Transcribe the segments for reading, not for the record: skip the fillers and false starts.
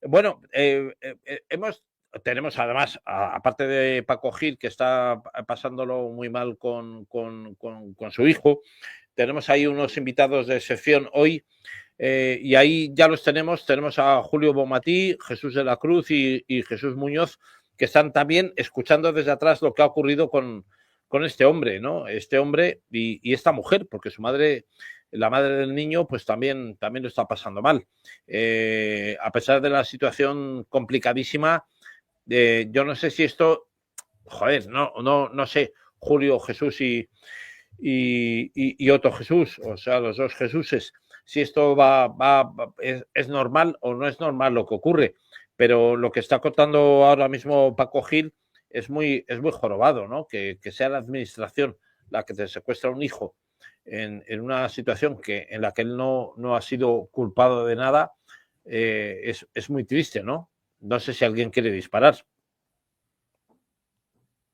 Bueno, tenemos además, aparte de Paco Gil, que está pasándolo muy mal con su hijo, tenemos ahí unos invitados de sección hoy, y ahí ya los tenemos. Tenemos a Julio Bonmatí, Jesús de la Cruz y Jesús Muñoz, que están también escuchando desde atrás lo que ha ocurrido con este hombre, ¿no? Este hombre y esta mujer, porque su madre, la madre del niño, pues también lo está pasando mal. A pesar de la situación complicadísima, yo no sé si esto, joder, no sé, Julio Jesús y Otto Jesús, o sea, los dos Jesuses, si esto es normal o no es normal lo que ocurre. Pero lo que está contando ahora mismo Paco Gil es muy jorobado, ¿no? Que sea la administración la que te secuestra un hijo en una situación en la que él no ha sido culpado de nada, es muy triste, ¿no? No sé si alguien quiere disparar.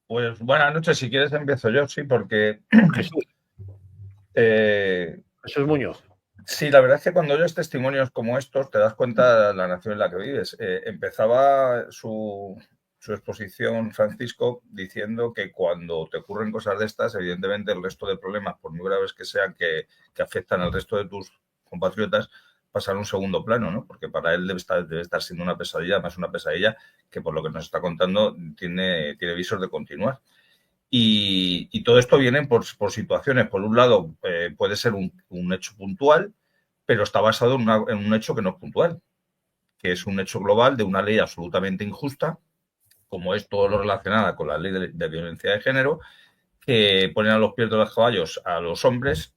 Pues buenas noches, si quieres empiezo yo, sí, porque Jesús, eh, Jesús Muñoz. sí, la verdad es que cuando oyes testimonios como estos te das cuenta de la nación en la que vives. Empezaba su exposición, Francisco, diciendo que cuando te ocurren cosas de estas, evidentemente el resto de problemas, por muy graves que sean, que afectan al resto de tus compatriotas, pasan a un segundo plano, ¿no? Porque para él debe estar siendo una pesadilla, más una pesadilla que por lo que nos está contando tiene visos de continuar. Y todo esto viene por situaciones. Por un lado, puede ser un hecho puntual, pero está basado en un hecho que no es puntual, que es un hecho global de una ley absolutamente injusta, como es todo lo relacionado con la ley de violencia de género, que ponen a los pies de los caballos a los hombres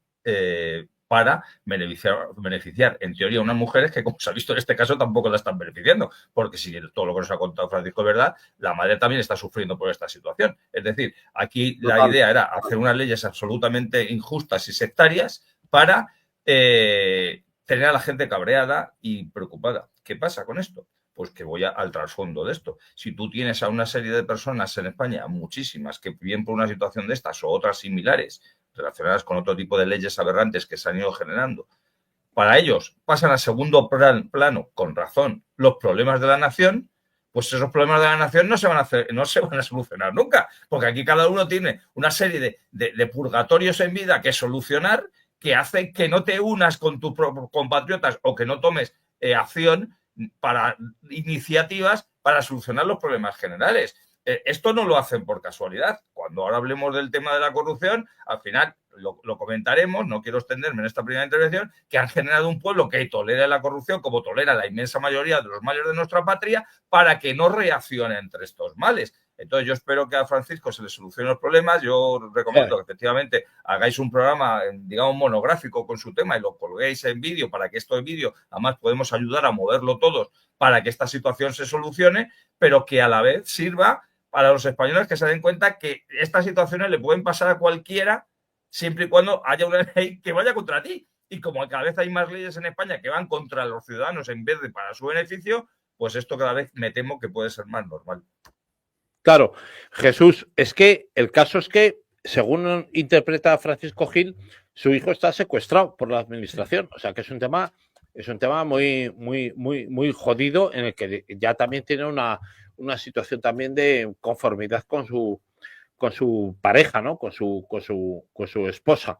para beneficiar, en teoría, a unas mujeres que, como se ha visto en este caso, tampoco la están beneficiando, porque si todo lo que nos ha contado Francisco es verdad, la madre también está sufriendo por esta situación. Es decir, aquí la Total. idea era hacer unas leyes absolutamente injustas y sectarias para tener a la gente cabreada y preocupada. ¿Qué pasa con esto? Pues que voy al trasfondo de esto. Si tú tienes a una serie de personas en España, muchísimas, que viven por una situación de estas o otras similares, relacionadas con otro tipo de leyes aberrantes que se han ido generando, para ellos pasan a segundo plano, con razón, los problemas de la nación, pues esos problemas de la nación no se van a solucionar nunca, porque aquí cada uno tiene una serie de purgatorios en vida que solucionar, que hacen que no te unas con tus compatriotas o que no tomes acción para iniciativas para solucionar los problemas generales. Esto no lo hacen por casualidad. Cuando ahora hablemos del tema de la corrupción, al final lo comentaremos, no quiero extenderme en esta primera intervención, que han generado un pueblo que tolera la corrupción como tolera la inmensa mayoría de los males de nuestra patria para que no reaccione entre estos males. Entonces yo espero que a Francisco se le solucionen los problemas. Yo recomiendo que efectivamente hagáis un programa, digamos, monográfico con su tema y lo colguéis en vídeo para que esto en vídeo, además podemos ayudar a moverlo todos para que esta situación se solucione, pero que a la vez sirva para los españoles que se den cuenta que estas situaciones le pueden pasar a cualquiera siempre y cuando haya una ley que vaya contra ti. Y como cada vez hay más leyes en España que van contra los ciudadanos en vez de para su beneficio, pues esto cada vez me temo que puede ser más normal. Claro, Jesús, es que el caso es que, según interpreta Francisco Gil, su hijo está secuestrado por la administración. O sea que es un tema muy jodido, en el que ya también tiene una situación también de conformidad con su pareja, ¿no? Con su esposa.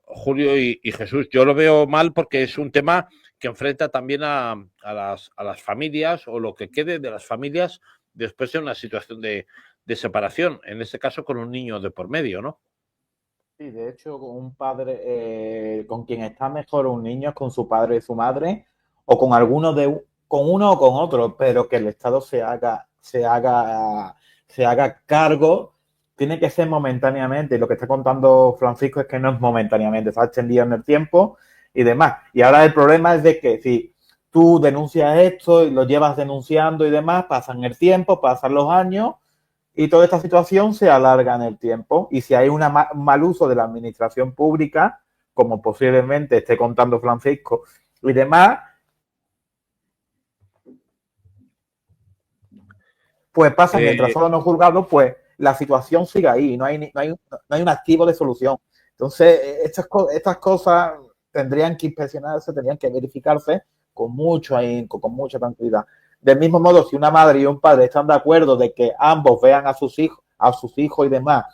Julio y Jesús, yo lo veo mal porque es un tema que enfrenta también a las familias, o lo que quede de las familias después de una situación de separación, en este caso con un niño de por medio, ¿no? Sí, de hecho, con un padre, con quien está mejor un niño es con su padre y su madre, o con con uno o con otro, pero que el Estado se haga cargo, tiene que ser momentáneamente. Y lo que está contando Francisco es que no es momentáneamente, está extendido en el tiempo y demás. Y ahora el problema es de que si tú denuncias esto y lo llevas denunciando y demás, pasan el tiempo, pasan los años y toda esta situación se alarga en el tiempo. Y si hay un mal uso de la administración pública, como posiblemente esté contando Francisco y demás, pues pasa mientras Eh, solo no juzgados, pues la situación sigue ahí, no hay un activo de solución. Entonces, estas cosas tendrían que inspeccionarse, tendrían que verificarse, con mucho ahínco, con mucha tranquilidad. Del mismo modo, si una madre y un padre están de acuerdo de que ambos vean a sus hijos y demás,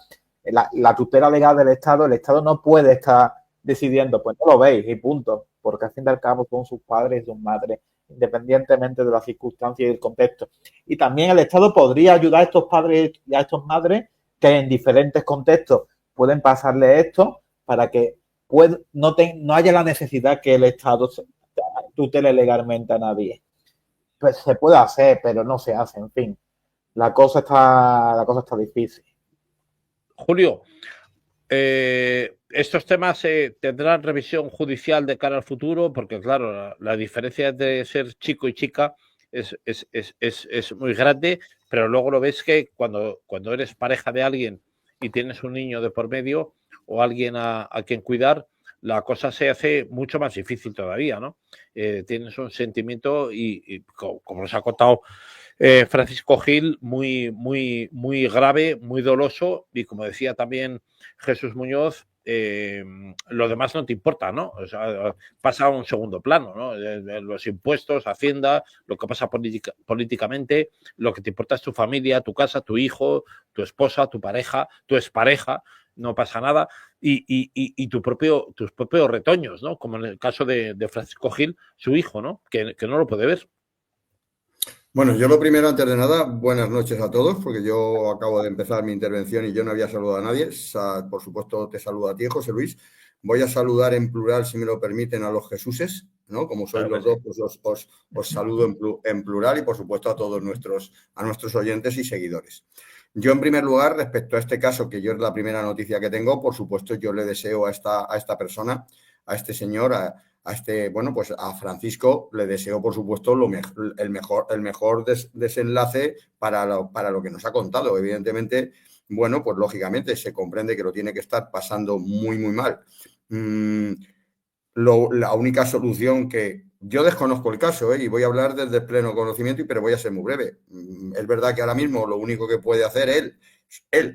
la tutela legal del Estado, el Estado no puede estar decidiendo, pues no lo veis y punto, porque al fin y al cabo son sus padres y sus madres, independientemente de las circunstancias y el contexto. Y también el Estado podría ayudar a estos padres y a estas madres que en diferentes contextos pueden pasarle esto para que no haya la necesidad que el Estado tutele legalmente a nadie. Pues se puede hacer, pero no se hace, en fin. La cosa está difícil. Julio, estos temas tendrán revisión judicial de cara al futuro, porque claro, la diferencia de ser chico y chica es muy grande, pero luego lo ves que cuando eres pareja de alguien y tienes un niño de por medio o alguien a quien cuidar, la cosa se hace mucho más difícil todavía, ¿no? Tienes un sentimiento y como nos ha contado Francisco Gil, muy grave, muy doloso, y como decía también Jesús Muñoz, lo demás no te importa, ¿no? O sea, pasa a un segundo plano, ¿no? Los impuestos, Hacienda, lo que pasa políticamente, lo que te importa es tu familia, tu casa, tu hijo, tu esposa, tu pareja, tu expareja, no pasa nada, y tus propios retoños, ¿no? Como en el caso de Francisco Gil, su hijo, ¿no? Que no lo puede ver. Bueno, yo lo primero, antes de nada, buenas noches a todos, porque yo acabo de empezar mi intervención y yo no había saludado a nadie. Por supuesto, te saludo a ti, José Luis. Voy a saludar en plural, si me lo permiten, a los Jesuses, ¿no? Como sois los dos, pues os saludo en plural y, por supuesto, a todos nuestros oyentes y seguidores. Yo, en primer lugar, respecto a este caso, que yo es la primera noticia que tengo, por supuesto, yo le deseo a esta persona, a este señor, bueno, pues a Francisco le deseo, por supuesto, el mejor desenlace para lo que nos ha contado. Evidentemente, bueno, pues lógicamente se comprende que lo tiene que estar pasando muy, muy mal. La única solución que yo desconozco el caso, y voy a hablar desde pleno conocimiento, pero voy a ser muy breve. Es verdad que ahora mismo lo único que puede hacer él,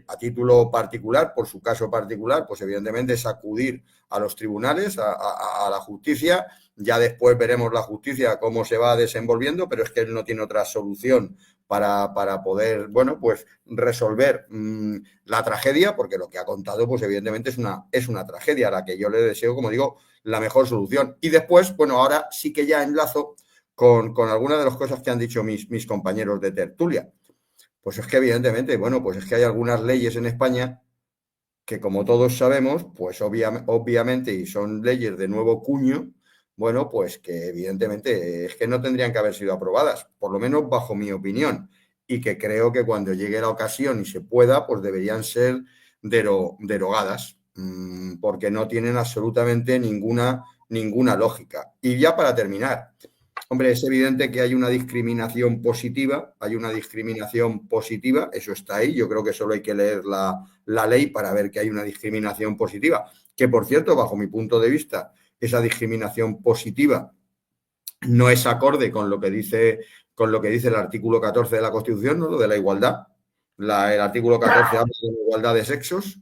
a título particular, por su caso particular, pues evidentemente es acudir a los tribunales, a la justicia. Ya después veremos la justicia cómo se va desenvolviendo, pero es que él no tiene otra solución para poder, bueno, pues resolver la tragedia, porque lo que ha contado, pues evidentemente es una tragedia a la que yo le deseo, como digo, la mejor solución. Y después, bueno, ahora sí que ya enlazo con algunas de las cosas que han dicho mis compañeros de tertulia. Pues es que evidentemente, bueno, pues es que hay algunas leyes en España que, como todos sabemos, pues obviamente, y son leyes de nuevo cuño, bueno, pues que evidentemente es que no tendrían que haber sido aprobadas, por lo menos bajo mi opinión, y que creo que cuando llegue la ocasión y se pueda, pues deberían ser derogadas, porque no tienen absolutamente ninguna lógica. Y ya para terminar, hombre, es evidente que hay una discriminación positiva, eso está ahí, yo creo que solo hay que leer la ley para ver que hay una discriminación positiva, que por cierto, bajo mi punto de vista, esa discriminación positiva no es acorde con lo que dice el artículo 14 de la Constitución, ¿no? Lo de la igualdad. El artículo 14 habla de la igualdad de sexos.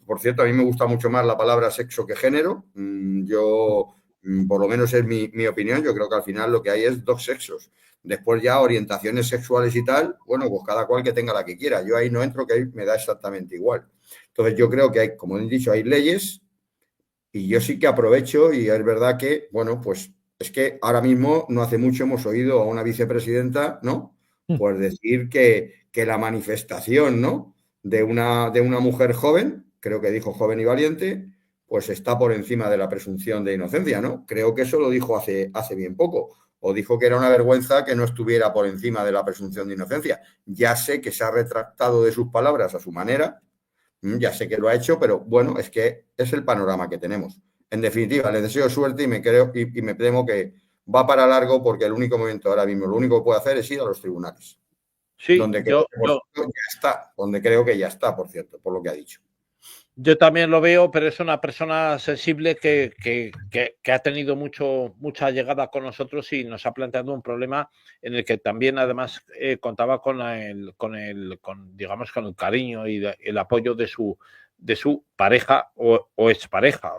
Por cierto, a mí me gusta mucho más la palabra sexo que género. Por lo menos es mi opinión, yo creo que al final lo que hay es dos sexos. Después ya orientaciones sexuales y tal, bueno, pues cada cual que tenga la que quiera. Yo ahí no entro, que ahí me da exactamente igual. Entonces yo creo que hay, como he dicho, hay leyes y yo sí que aprovecho y es verdad que, bueno, pues es que ahora mismo, no hace mucho, hemos oído a una vicepresidenta, ¿no? Pues decir que la manifestación, ¿no? De una mujer joven, creo que dijo joven y valiente, pues está por encima de la presunción de inocencia, ¿no? Creo que eso lo dijo hace bien poco. O dijo que era una vergüenza que no estuviera por encima de la presunción de inocencia. Ya sé que se ha retractado de sus palabras a su manera, ya sé que lo ha hecho, pero bueno, es que es el panorama que tenemos. En definitiva, le deseo suerte y me temo que va para largo, porque el único momento ahora mismo, lo único que puede hacer es ir a los tribunales. Sí, donde creo que ya está, por cierto, por lo que ha dicho. Yo también lo veo, pero es una persona sensible que ha tenido mucha llegada con nosotros y nos ha planteado un problema en el que también además contaba con el cariño y el apoyo de su pareja o expareja.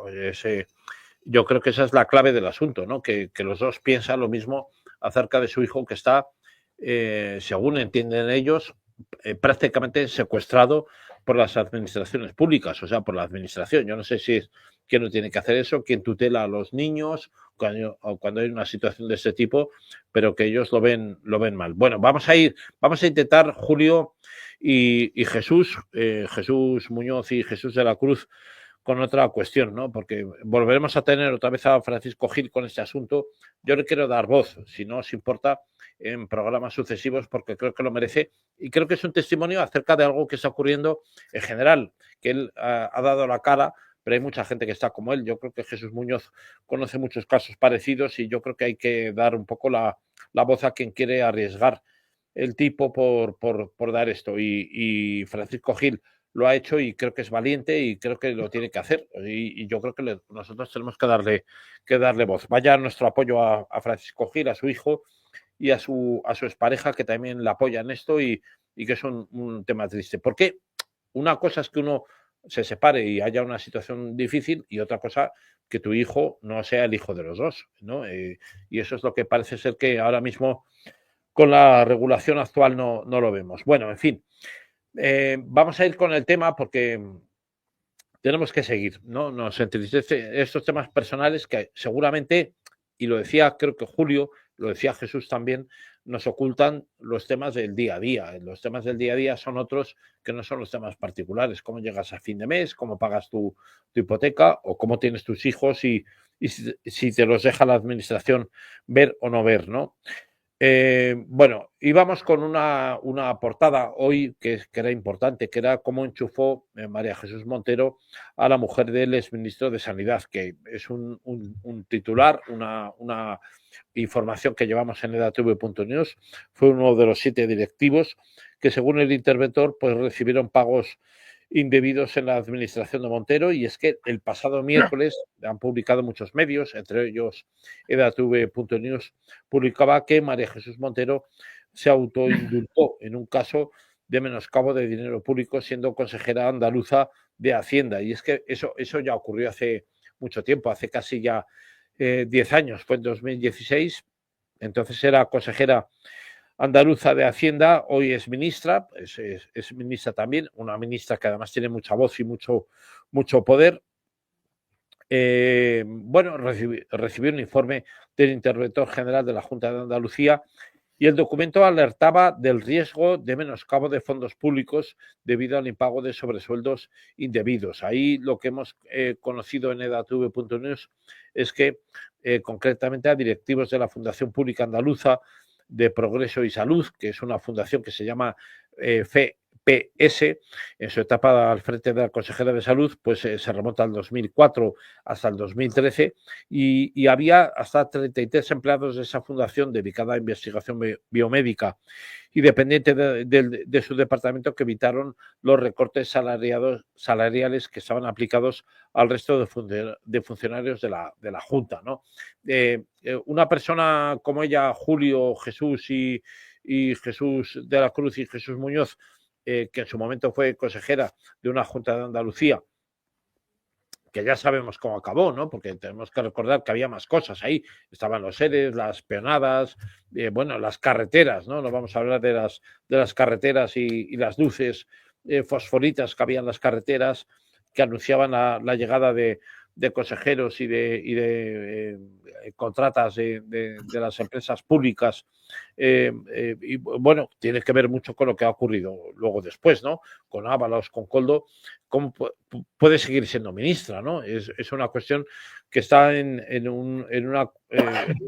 yo creo que esa es la clave del asunto, ¿no? Que los dos piensan lo mismo acerca de su hijo que está, según entienden ellos, prácticamente secuestrado por las administraciones públicas, o sea, por la administración. Yo no sé si es quién no tiene que hacer eso, quién tutela a los niños cuando hay una situación de ese tipo, pero que ellos lo ven mal. Bueno, vamos a intentar, Julio y Jesús, Jesús Muñoz y Jesús de la Cruz, con otra cuestión, ¿no? Porque volveremos a tener otra vez a Francisco Gil con este asunto. Yo le quiero dar voz, si no os importa, en programas sucesivos, porque creo que lo merece y creo que es un testimonio acerca de algo que está ocurriendo en general, que él ha dado la cara, pero hay mucha gente que está como él. Yo creo que Jesús Muñoz conoce muchos casos parecidos y yo creo que hay que dar un poco la voz a quien quiere arriesgar el tipo por dar esto. Y Francisco Gil lo ha hecho y creo que es valiente y creo que lo tiene que hacer. Y yo creo que nosotros tenemos que darle voz. Vaya nuestro apoyo a Francisco Gil, a su hijo y a su expareja, que también la apoya en esto y que es un tema triste. Porque una cosa es que uno se separe y haya una situación difícil y otra cosa que tu hijo no sea el hijo de los dos, ¿no? Y eso es lo que parece ser que ahora mismo con la regulación actual no lo vemos. Bueno, en fin, vamos a ir con el tema porque tenemos que seguir, ¿no? Nos entristece estos temas personales que seguramente, y lo decía creo que Julio, lo decía Jesús también, nos ocultan los temas del día a día. Los temas del día a día son otros que no son los temas particulares. Cómo llegas a fin de mes, cómo pagas tu hipoteca o cómo tienes tus hijos y si te los deja la administración ver o no ver, ¿no? Bueno, íbamos con una portada hoy que era importante, que era cómo enchufó María Jesús Montero a la mujer del exministro de Sanidad, que es un titular, una información que llevamos en edatv.news. Fue uno de los 7 directivos que, según el interventor, pues recibieron pagos indebidos en la administración de Montero, y es que el pasado miércoles han publicado muchos medios, entre ellos edatv.news, publicaba que María Jesús Montero se autoindultó en un caso de menoscabo de dinero público siendo consejera andaluza de Hacienda. Y es que eso ya ocurrió hace mucho tiempo, hace casi ya 10 años, fue en 2016, entonces era consejera andaluza de Hacienda, hoy es ministra, es ministra también, una ministra que además tiene mucha voz y mucho poder. Bueno, recibió un informe del interventor general de la Junta de Andalucía y el documento alertaba del riesgo de menoscabo de fondos públicos debido al impago de sobresueldos indebidos. Ahí lo que hemos conocido en edatv.news es que concretamente a directivos de la Fundación Pública Andaluza de Progreso y Salud, que es una fundación que se llama FPS, en su etapa al frente de la consejera de Salud, pues se remonta al 2004 hasta el 2013 y había hasta 33 empleados de esa fundación dedicada a investigación biomédica y dependiente de su departamento que evitaron los recortes salariales que estaban aplicados al resto de funcionarios de la Junta, ¿no? Una persona como ella, Julio, Jesús y Jesús de la Cruz y Jesús Muñoz, que en su momento fue consejera de una Junta de Andalucía, que ya sabemos cómo acabó, ¿no? Porque tenemos que recordar que había más cosas ahí. Estaban los ERES, las peonadas, bueno, las carreteras, ¿no? No vamos a hablar de las carreteras y las luces fosforitas que había en las carreteras que anunciaban la llegada de consejeros y de contratas de las empresas públicas. Y bueno, tiene que ver mucho con lo que ha ocurrido luego después, ¿no? Con Ábalos, con Koldo. ¿Cómo puede seguir siendo ministra, ¿no? Es una cuestión que está en un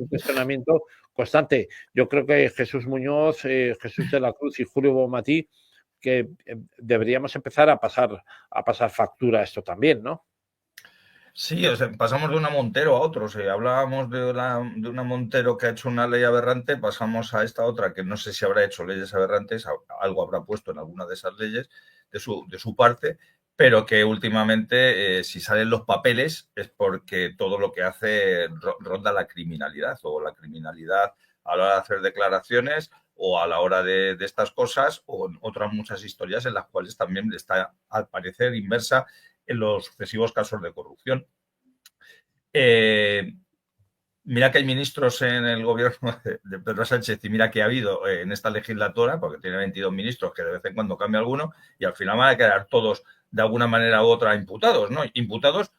cuestionamiento constante. Yo creo que Jesús Muñoz, Jesús de la Cruz y Julio Bonmatí, que deberíamos empezar a pasar factura a esto también, ¿no? Sí, o sea, pasamos de una Montero a otro. Si hablábamos de una Montero que ha hecho una ley aberrante, pasamos a esta otra que no sé si habrá hecho leyes aberrantes, algo habrá puesto en alguna de esas leyes de su parte, pero que últimamente, si salen los papeles, es porque todo lo que hace ronda la criminalidad, o la criminalidad a la hora de hacer declaraciones o a la hora de estas cosas, o en otras muchas historias en las cuales también está, al parecer, inmersa en los sucesivos casos de corrupción. Mira que hay ministros en el gobierno de Pedro Sánchez y mira que ha habido en esta legislatura, porque tiene 22 ministros que de vez en cuando cambia alguno, y al final van a quedar todos de alguna manera u otra imputados, ¿no? Imputados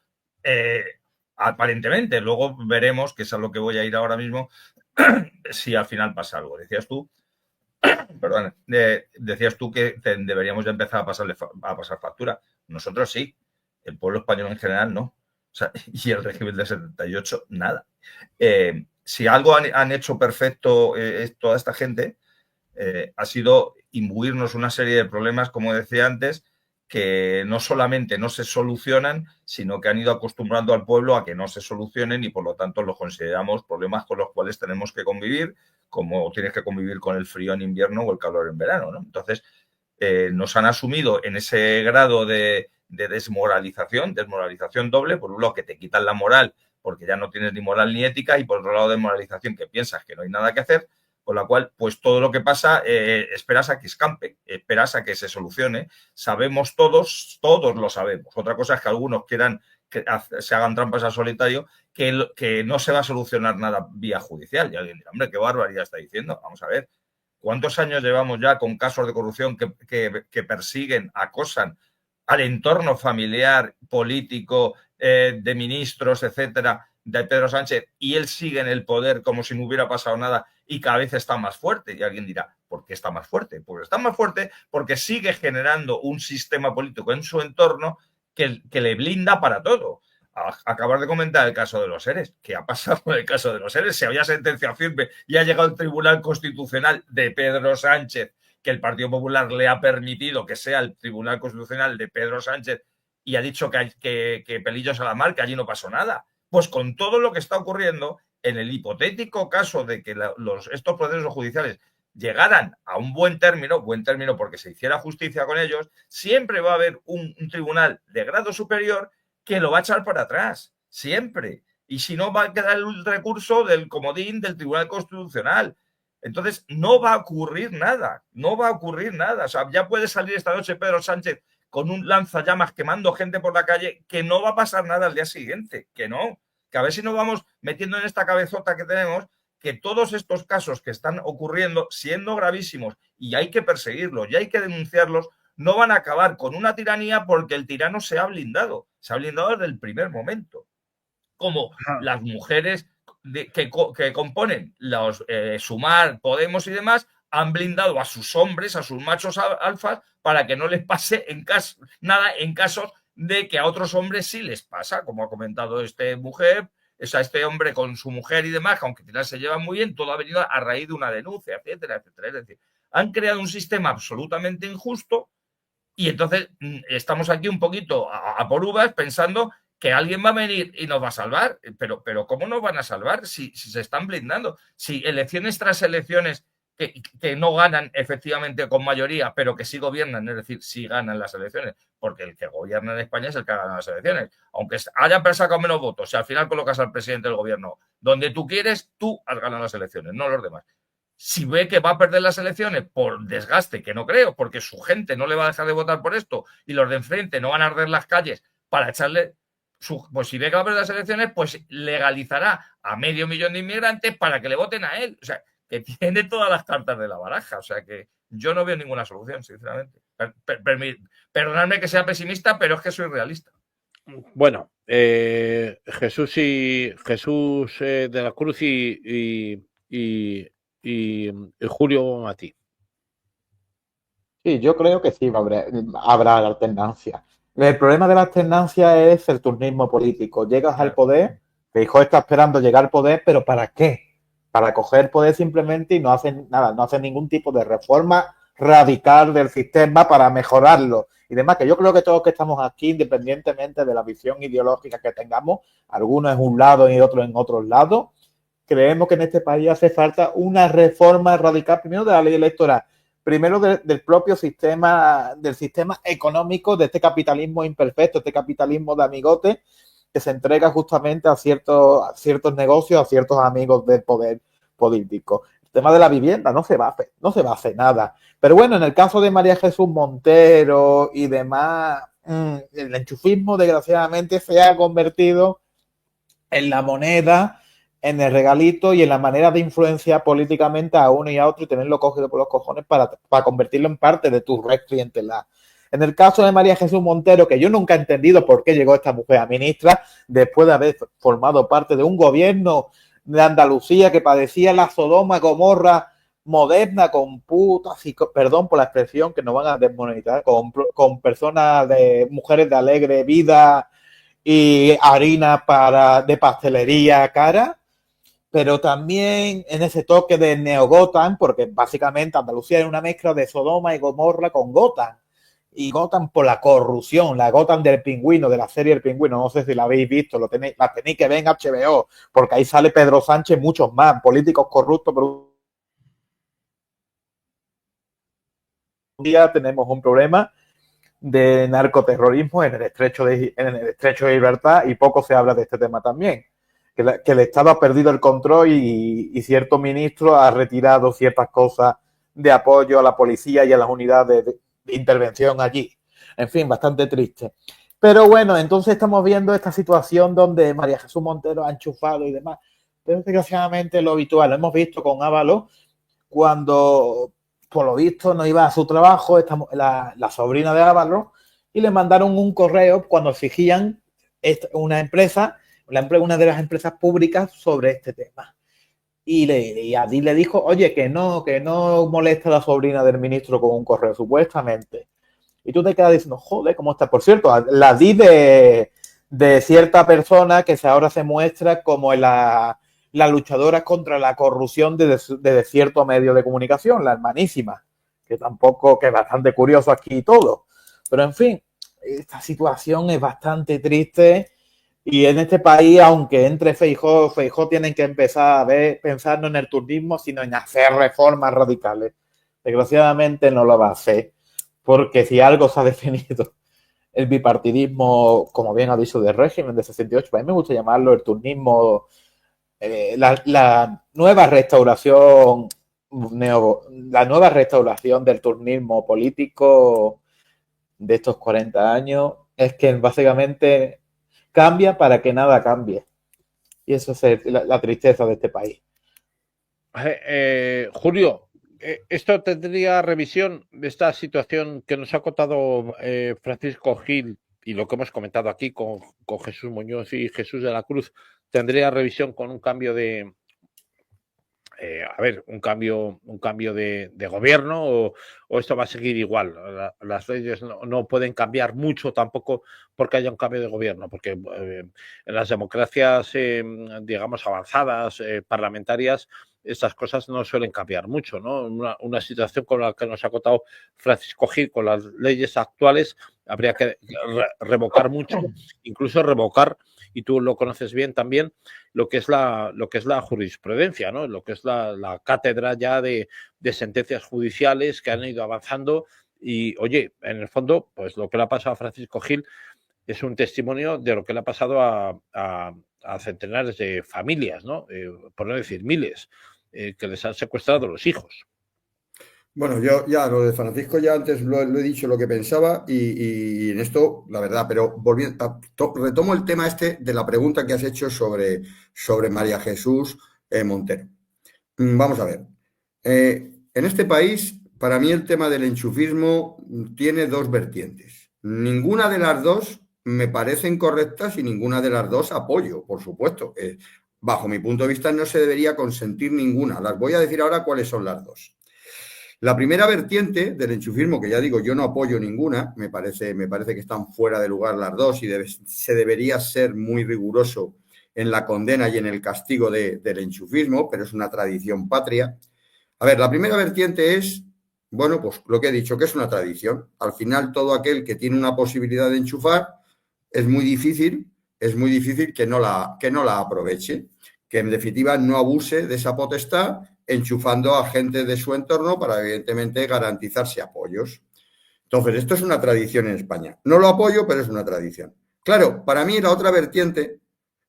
aparentemente. Luego veremos, que es a lo que voy a ir ahora mismo, si al final pasa algo. Decías tú que deberíamos de empezar a pasar factura. Nosotros sí, el pueblo español en general no. O sea, y el régimen del 78, nada. Si algo han hecho perfecto toda esta gente, ha sido imbuirnos una serie de problemas, como decía antes, que no solamente no se solucionan, sino que han ido acostumbrando al pueblo a que no se solucionen y por lo tanto los consideramos problemas con los cuales tenemos que convivir, como tienes que convivir con el frío en invierno o el calor en verano, ¿no? Entonces, nos han asumido en ese grado de desmoralización doble, por un lado que te quitan la moral porque ya no tienes ni moral ni ética y por otro lado desmoralización que piensas que no hay nada que hacer, con la cual pues todo lo que pasa esperas a que escampe, esperas a que se solucione, sabemos todos lo sabemos. Otra cosa es que algunos quieran que se hagan trampas al solitario, que no se va a solucionar nada vía judicial. Y alguien dirá, hombre, qué barbaridad está diciendo. Vamos a ver, ¿cuántos años llevamos ya con casos de corrupción que persiguen, acosan al entorno familiar, político, de ministros, etcétera, de Pedro Sánchez, y él sigue en el poder como si no hubiera pasado nada y cada vez está más fuerte? Y alguien dirá, ¿por qué está más fuerte? Pues está más fuerte porque sigue generando un sistema político en su entorno que le blinda para todo. Acabas de comentar el caso de los ERES. ¿Qué ha pasado con el caso de los ERES? Se había sentencia firme y ha llegado el Tribunal Constitucional de Pedro Sánchez, que el Partido Popular le ha permitido que sea el Tribunal Constitucional de Pedro Sánchez, y ha dicho que pelillos a la mar, que allí no pasó nada. Pues con todo lo que está ocurriendo, en el hipotético caso de que estos procesos judiciales llegaran a un buen término porque se hiciera justicia con ellos, siempre va a haber un tribunal de grado superior que lo va a echar para atrás, siempre. Y si no, va a quedar el recurso del comodín del Tribunal Constitucional. Entonces, no va a ocurrir nada, O sea, ya puede salir esta noche Pedro Sánchez con un lanzallamas quemando gente por la calle, que no va a pasar nada al día siguiente, que no. Que a ver si nos vamos metiendo en esta cabezota que tenemos, que todos estos casos que están ocurriendo, siendo gravísimos, y hay que perseguirlos, y hay que denunciarlos, no van a acabar con una tiranía porque el tirano se ha blindado desde el primer momento. Como las mujeres que componen los Sumar, Podemos y demás, han blindado a sus hombres, a sus machos alfas, para que no les pase nada en casos de que a otros hombres sí les pasa, como ha comentado este hombre con su mujer y demás, aunque se llevan muy bien, todo ha venido a raíz de una denuncia, etcétera, etcétera. Es decir, han creado un sistema absolutamente injusto y entonces estamos aquí un poquito a por uvas pensando que alguien va a venir y nos va a salvar. Pero ¿cómo nos van a salvar si se están blindando? Si elecciones tras elecciones que no ganan efectivamente con mayoría, pero que sí gobiernan, es decir, sí ganan las elecciones, porque el que gobierna en España es el que gana las elecciones. Aunque haya sacado menos votos, si al final colocas al presidente del gobierno donde tú quieres, tú has ganado las elecciones, no los demás. Si ve que va a perder las elecciones por desgaste, que no creo, porque su gente no le va a dejar de votar por esto y los de enfrente no van a arder las calles para echarle... Pues si ve que va a perder las elecciones, pues legalizará a 500.000 de inmigrantes para que le voten a él. O sea, que tiene todas las cartas de la baraja. O sea, que yo no veo ninguna solución, sinceramente. Perdonadme que sea pesimista, pero es que soy realista. Bueno, Jesús de la Cruz y Julio Matí. Sí, yo creo que sí habrá alternancia. El problema de la alternancia es el turnismo político. Llegas al poder, Feijóo está esperando llegar al poder, pero ¿para qué? Para coger poder simplemente y no hacen nada, no hacen ningún tipo de reforma radical del sistema para mejorarlo y demás, que yo creo que todos que estamos aquí, independientemente de la visión ideológica que tengamos, algunos en un lado y otros en otros lados, creemos que en este país hace falta una reforma radical, primero de la ley electoral, primero del propio sistema, del sistema económico, de este capitalismo imperfecto, este capitalismo de amigote que se entrega justamente a ciertos negocios, a ciertos amigos del poder político. El tema de la vivienda no se va a hacer nada. Pero bueno, en el caso de María Jesús Montero y demás, el enchufismo desgraciadamente se ha convertido en la moneda, en el regalito y en la manera de influenciar políticamente a uno y a otro y tenerlo cogido por los cojones para convertirlo en parte de tu red clientelar. En el caso de María Jesús Montero, que yo nunca he entendido por qué llegó esta mujer a ministra después de haber formado parte de un gobierno de Andalucía que padecía la Sodoma Gomorra moderna con putas y perdón por la expresión que nos van a desmonetizar, con personas de mujeres de alegre vida y harina de pastelería cara, pero también en ese toque de Neo-Gotham, porque básicamente Andalucía es una mezcla de Sodoma y Gomorra con Gotham. Y Gotham por la corrupción, la Gotham del Pingüino, de la serie El Pingüino, no sé si la habéis visto, la tenéis que ver en HBO, porque ahí sale Pedro Sánchez, muchos más, políticos corruptos, pero un día tenemos un problema de narcoterrorismo en el estrecho de Gibraltar y poco se habla de este tema también. Que el Estado ha perdido el control y cierto ministro ha retirado ciertas cosas de apoyo a la policía y a las unidades de intervención allí. En fin, bastante triste. Pero bueno, entonces estamos viendo esta situación donde María Jesús Montero ha enchufado y demás. Pero desgraciadamente lo habitual, lo hemos visto con Ábalos cuando, por lo visto, no iba a su trabajo la sobrina de Ábalos y le mandaron un correo cuando exigían una de las empresas públicas sobre este tema. Y Adil le dijo, oye, que no molesta a la sobrina del ministro con un correo, supuestamente. Y tú te quedas diciendo, joder, ¿cómo está? Por cierto, la di de cierta persona que ahora se muestra como la luchadora contra la corrupción de cierto medio de comunicación, la hermanísima, que tampoco, que es bastante curioso aquí y todo. Pero en fin, esta situación es bastante triste. Y en este país, aunque entre Feijóo tienen que empezar a pensar no en el turismo, sino en hacer reformas radicales. Desgraciadamente no lo va a hacer, porque si algo se ha definido el bipartidismo, como bien ha dicho, del régimen de 68, a mí me gusta llamarlo el turismo, la nueva restauración del turismo político de estos 40 años, es que básicamente cambia para que nada cambie. Y eso es la tristeza de este país. Julio, esto tendría revisión de esta situación que nos ha contado Francisco Gil y lo que hemos comentado aquí con Jesús Muñoz y Jesús de la Cruz. ¿Tendría revisión con un cambio de un cambio de gobierno o esto va a seguir igual? Las leyes no pueden cambiar mucho tampoco porque haya un cambio de gobierno, porque en las democracias, digamos, avanzadas, parlamentarias, estas cosas no suelen cambiar mucho, ¿no? Una situación con la que nos ha contado Francisco Gil, con las leyes actuales, habría que revocar mucho, incluso revocar, y tú lo conoces bien también, lo que es la jurisprudencia, ¿no? Lo que es la cátedra ya de sentencias judiciales que han ido avanzando y, oye, en el fondo, pues lo que le ha pasado a Francisco Gil es un testimonio de lo que le ha pasado a centenares de familias, ¿no? Por no decir miles, que les han secuestrado los hijos. Bueno, yo ya lo de Francisco ya antes lo he dicho lo que pensaba y en esto, la verdad, pero volviendo, retomo el tema de la pregunta que has hecho sobre María Jesús Montero. Vamos a ver. En este país, para mí el tema del enchufismo tiene dos vertientes. Ninguna de las dos me parecen correctas y ninguna de las dos apoyo, por supuesto. Bajo mi punto de vista no se debería consentir ninguna. Las voy a decir ahora cuáles son las dos. La primera vertiente del enchufismo, que ya digo, yo no apoyo ninguna, me parece que están fuera de lugar las dos y se debería ser muy riguroso en la condena y en el castigo del enchufismo, pero es una tradición patria. A ver, la primera vertiente es, bueno, pues lo que he dicho, que es una tradición. Al final, todo aquel que tiene una posibilidad de enchufar, es muy difícil que no la aproveche, que en definitiva no abuse de esa potestad enchufando a gente de su entorno para, evidentemente, garantizarse apoyos. Entonces, esto es una tradición en España. No lo apoyo, pero es una tradición. Claro, para mí la otra vertiente,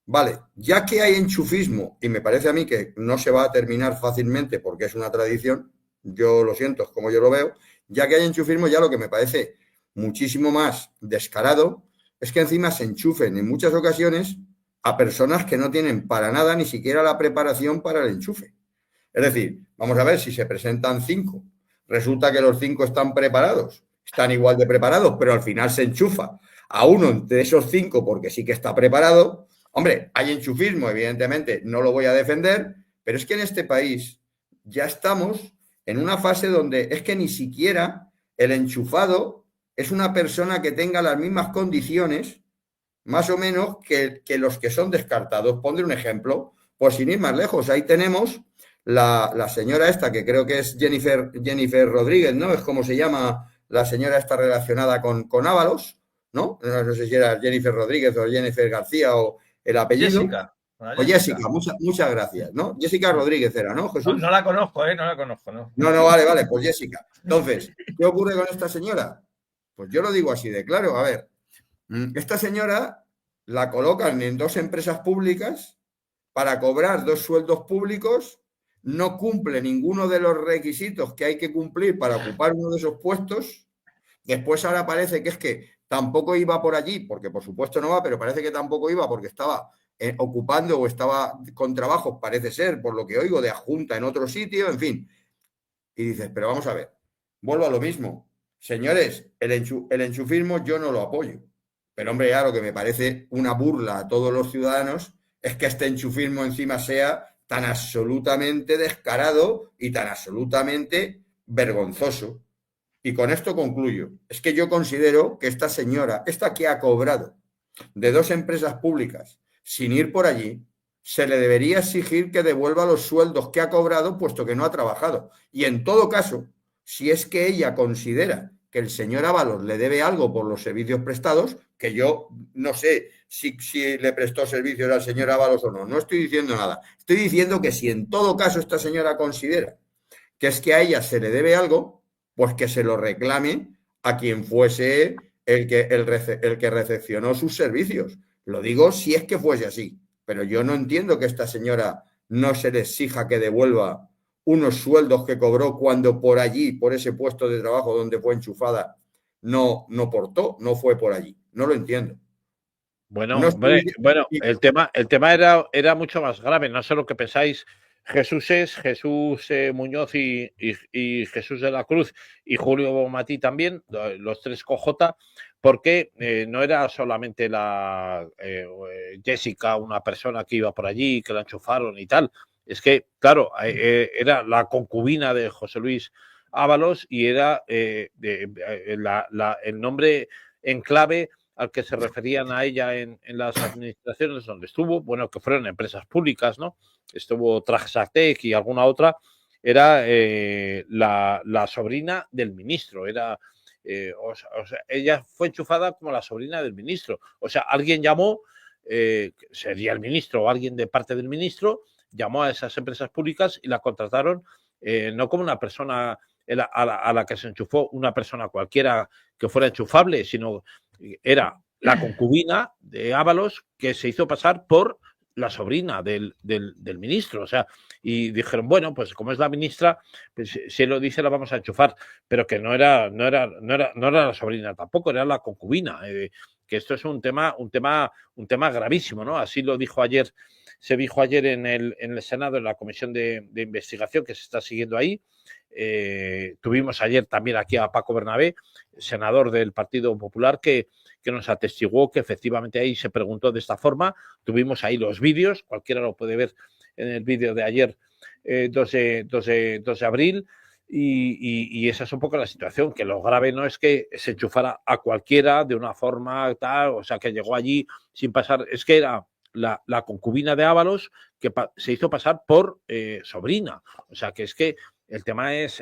vale, ya que hay enchufismo, y me parece a mí que no se va a terminar fácilmente porque es una tradición, yo lo siento, es como yo lo veo, ya que hay enchufismo, ya lo que me parece muchísimo más descarado es que encima se enchufen en muchas ocasiones a personas que no tienen para nada ni siquiera la preparación para el enchufe. Es decir, vamos a ver, si se presentan 5, resulta que los 5 están preparados, están igual de preparados, pero al final se enchufa a uno de esos 5 porque sí que está preparado. Hombre, hay enchufismo, evidentemente, no lo voy a defender, pero es que en este país ya estamos en una fase donde es que ni siquiera el enchufado es una persona que tenga las mismas condiciones, más o menos, que los que son descartados. Pondré un ejemplo, pues sin ir más lejos, ahí tenemos la señora esta, que creo que es Jennifer Rodríguez, ¿no? Es como se llama la señora esta relacionada con Ábalos, ¿no? No sé si era Jennifer Rodríguez o Jennifer García o el apellido. Jessica. O Jessica, muchas gracias, ¿no? Jessica Rodríguez era, ¿no, Jesús? No la conozco, no la conozco, ¿no? No, vale, pues Jessica. Entonces, ¿qué ocurre con esta señora? Pues yo lo digo así de claro, a ver, esta señora la colocan en 2 empresas públicas para cobrar 2 sueldos públicos, no cumple ninguno de los requisitos que hay que cumplir para ocupar uno de esos puestos. Después ahora parece que es que tampoco iba por allí, porque por supuesto no va, pero parece que tampoco iba porque estaba ocupando o estaba con trabajos, parece ser, por lo que oigo, de adjunta en otro sitio, en fin. Y dices, pero vamos a ver, vuelvo a lo mismo. Señores, el enchufismo yo no lo apoyo. Pero hombre, ya lo que me parece una burla a todos los ciudadanos es que este enchufismo encima sea tan absolutamente descarado y tan absolutamente vergonzoso. Y con esto concluyo. Es que yo considero que esta señora, esta que ha cobrado de 2 empresas públicas sin ir por allí, se le debería exigir que devuelva los sueldos que ha cobrado, puesto que no ha trabajado. Y en todo caso, si es que ella considera que el señor Ábalos le debe algo por los servicios prestados, que yo no sé si le prestó servicios al señor Ábalos o no, no estoy diciendo nada. Estoy diciendo que si en todo caso esta señora considera que es que a ella se le debe algo, pues que se lo reclame a quien fuese el que recepcionó sus servicios. Lo digo si es que fuese así, pero yo no entiendo que esta señora no se le exija que devuelva unos sueldos que cobró cuando por allí, por ese puesto de trabajo donde fue enchufada, no portó, no fue por allí. No lo entiendo. Bueno, No hombre, estoy... bueno, el tema era mucho más grave. No sé lo que pensáis. Jesús Muñoz y Jesús de la Cruz y Julio Bonmatí también, los 3 con J, porque no era solamente Jessica, una persona que iba por allí, que la enchufaron y tal. Es que, claro, era la concubina de José Luis Ábalos y era el nombre en clave al que se referían a ella en las administraciones donde estuvo, bueno, que fueron empresas públicas, ¿no? Estuvo Traxatec y alguna otra, era la sobrina del ministro, era, ella fue enchufada como la sobrina del ministro. O sea, alguien llamó, sería el ministro o alguien de parte del ministro, llamó a esas empresas públicas y la contrataron no como una persona a la que se enchufó una persona cualquiera que fuera enchufable, sino era la concubina de Ábalos que se hizo pasar por la sobrina del ministro, o sea, y dijeron, bueno, pues como es la ministra, pues, si él lo dice la vamos a enchufar, pero que no era la sobrina tampoco, era la concubina, que esto es un tema gravísimo, ¿no? Así lo dijo ayer, se dijo ayer en el Senado, en la comisión de investigación que se está siguiendo ahí. Tuvimos ayer también aquí a Paco Bernabé, senador del Partido Popular, que nos atestiguó que efectivamente ahí se preguntó de esta forma. Tuvimos ahí los vídeos, cualquiera lo puede ver en el vídeo de ayer, 2 de abril, y esa es un poco la situación, que lo grave no es que se enchufara a cualquiera de una forma tal, o sea, que llegó allí sin pasar, es que era la concubina de Ábalos que se hizo pasar por sobrina, o sea, que es que el tema es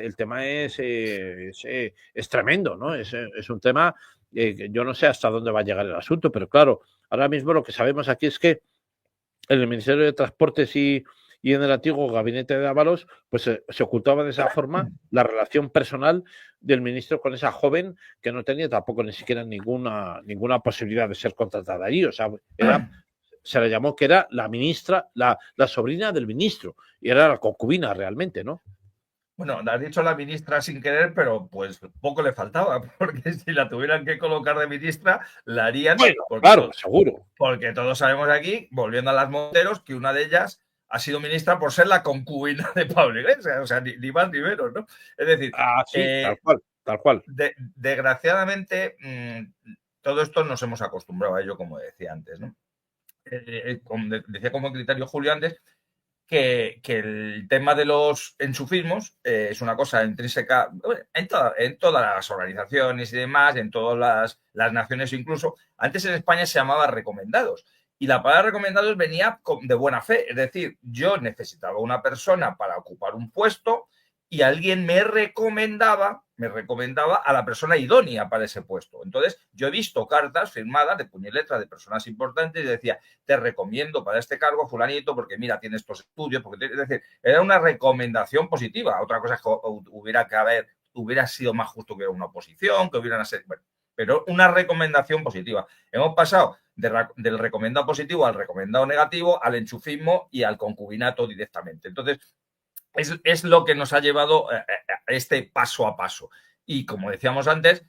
tremendo, ¿no? Es un tema yo no sé hasta dónde va a llegar el asunto, pero claro, ahora mismo lo que sabemos aquí es que en el Ministerio de Transportes y en el antiguo gabinete de Ábalos, pues se ocultaba de esa forma la relación personal del ministro con esa joven que no tenía tampoco ni siquiera ninguna posibilidad de ser contratada allí. O sea, se le llamó que era la ministra, la sobrina del ministro, y era la concubina realmente, ¿no? Bueno, has dicho la ministra sin querer, pero pues poco le faltaba, porque si la tuvieran que colocar de ministra, la harían, Bueno, claro, seguro. porque todos sabemos aquí, volviendo a las Monteros, que una de ellas ha sido ministra por ser la concubina de Pablo Iglesias, o sea, ni más ni menos, ¿no? Es decir, Sí, tal cual, tal cual. desgraciadamente, todo esto nos hemos acostumbrado a ello, como decía antes, ¿no? Decía como criterio Julio antes, que el tema de los enchufismos es una cosa intrínseca en todas las organizaciones y demás, en todas las naciones incluso. Antes en España se llamaba recomendados. Y la palabra recomendados venía de buena fe. Es decir, yo necesitaba una persona para ocupar un puesto y alguien me recomendaba a la persona idónea para ese puesto. Entonces, yo he visto cartas firmadas de puño y letra de personas importantes y decía, te recomiendo para este cargo, fulanito, porque mira, tiene estos estudios, es decir, era una recomendación positiva. Otra cosa es que hubiera sido más justo que hubiera una oposición, que hubieran sido, bueno, pero una recomendación positiva. Hemos pasado del recomendado positivo al recomendado negativo, al enchufismo y al concubinato directamente. Entonces, es lo que nos ha llevado a este paso a paso. Y como decíamos antes,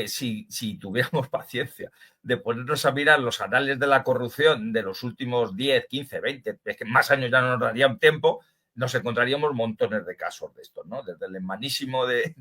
si tuviéramos paciencia de ponernos a mirar los anales de la corrupción de los últimos 10, 15, 20, es que más años ya no nos daría tiempo, nos encontraríamos montones de casos de esto, ¿no? Desde el hermanísimo de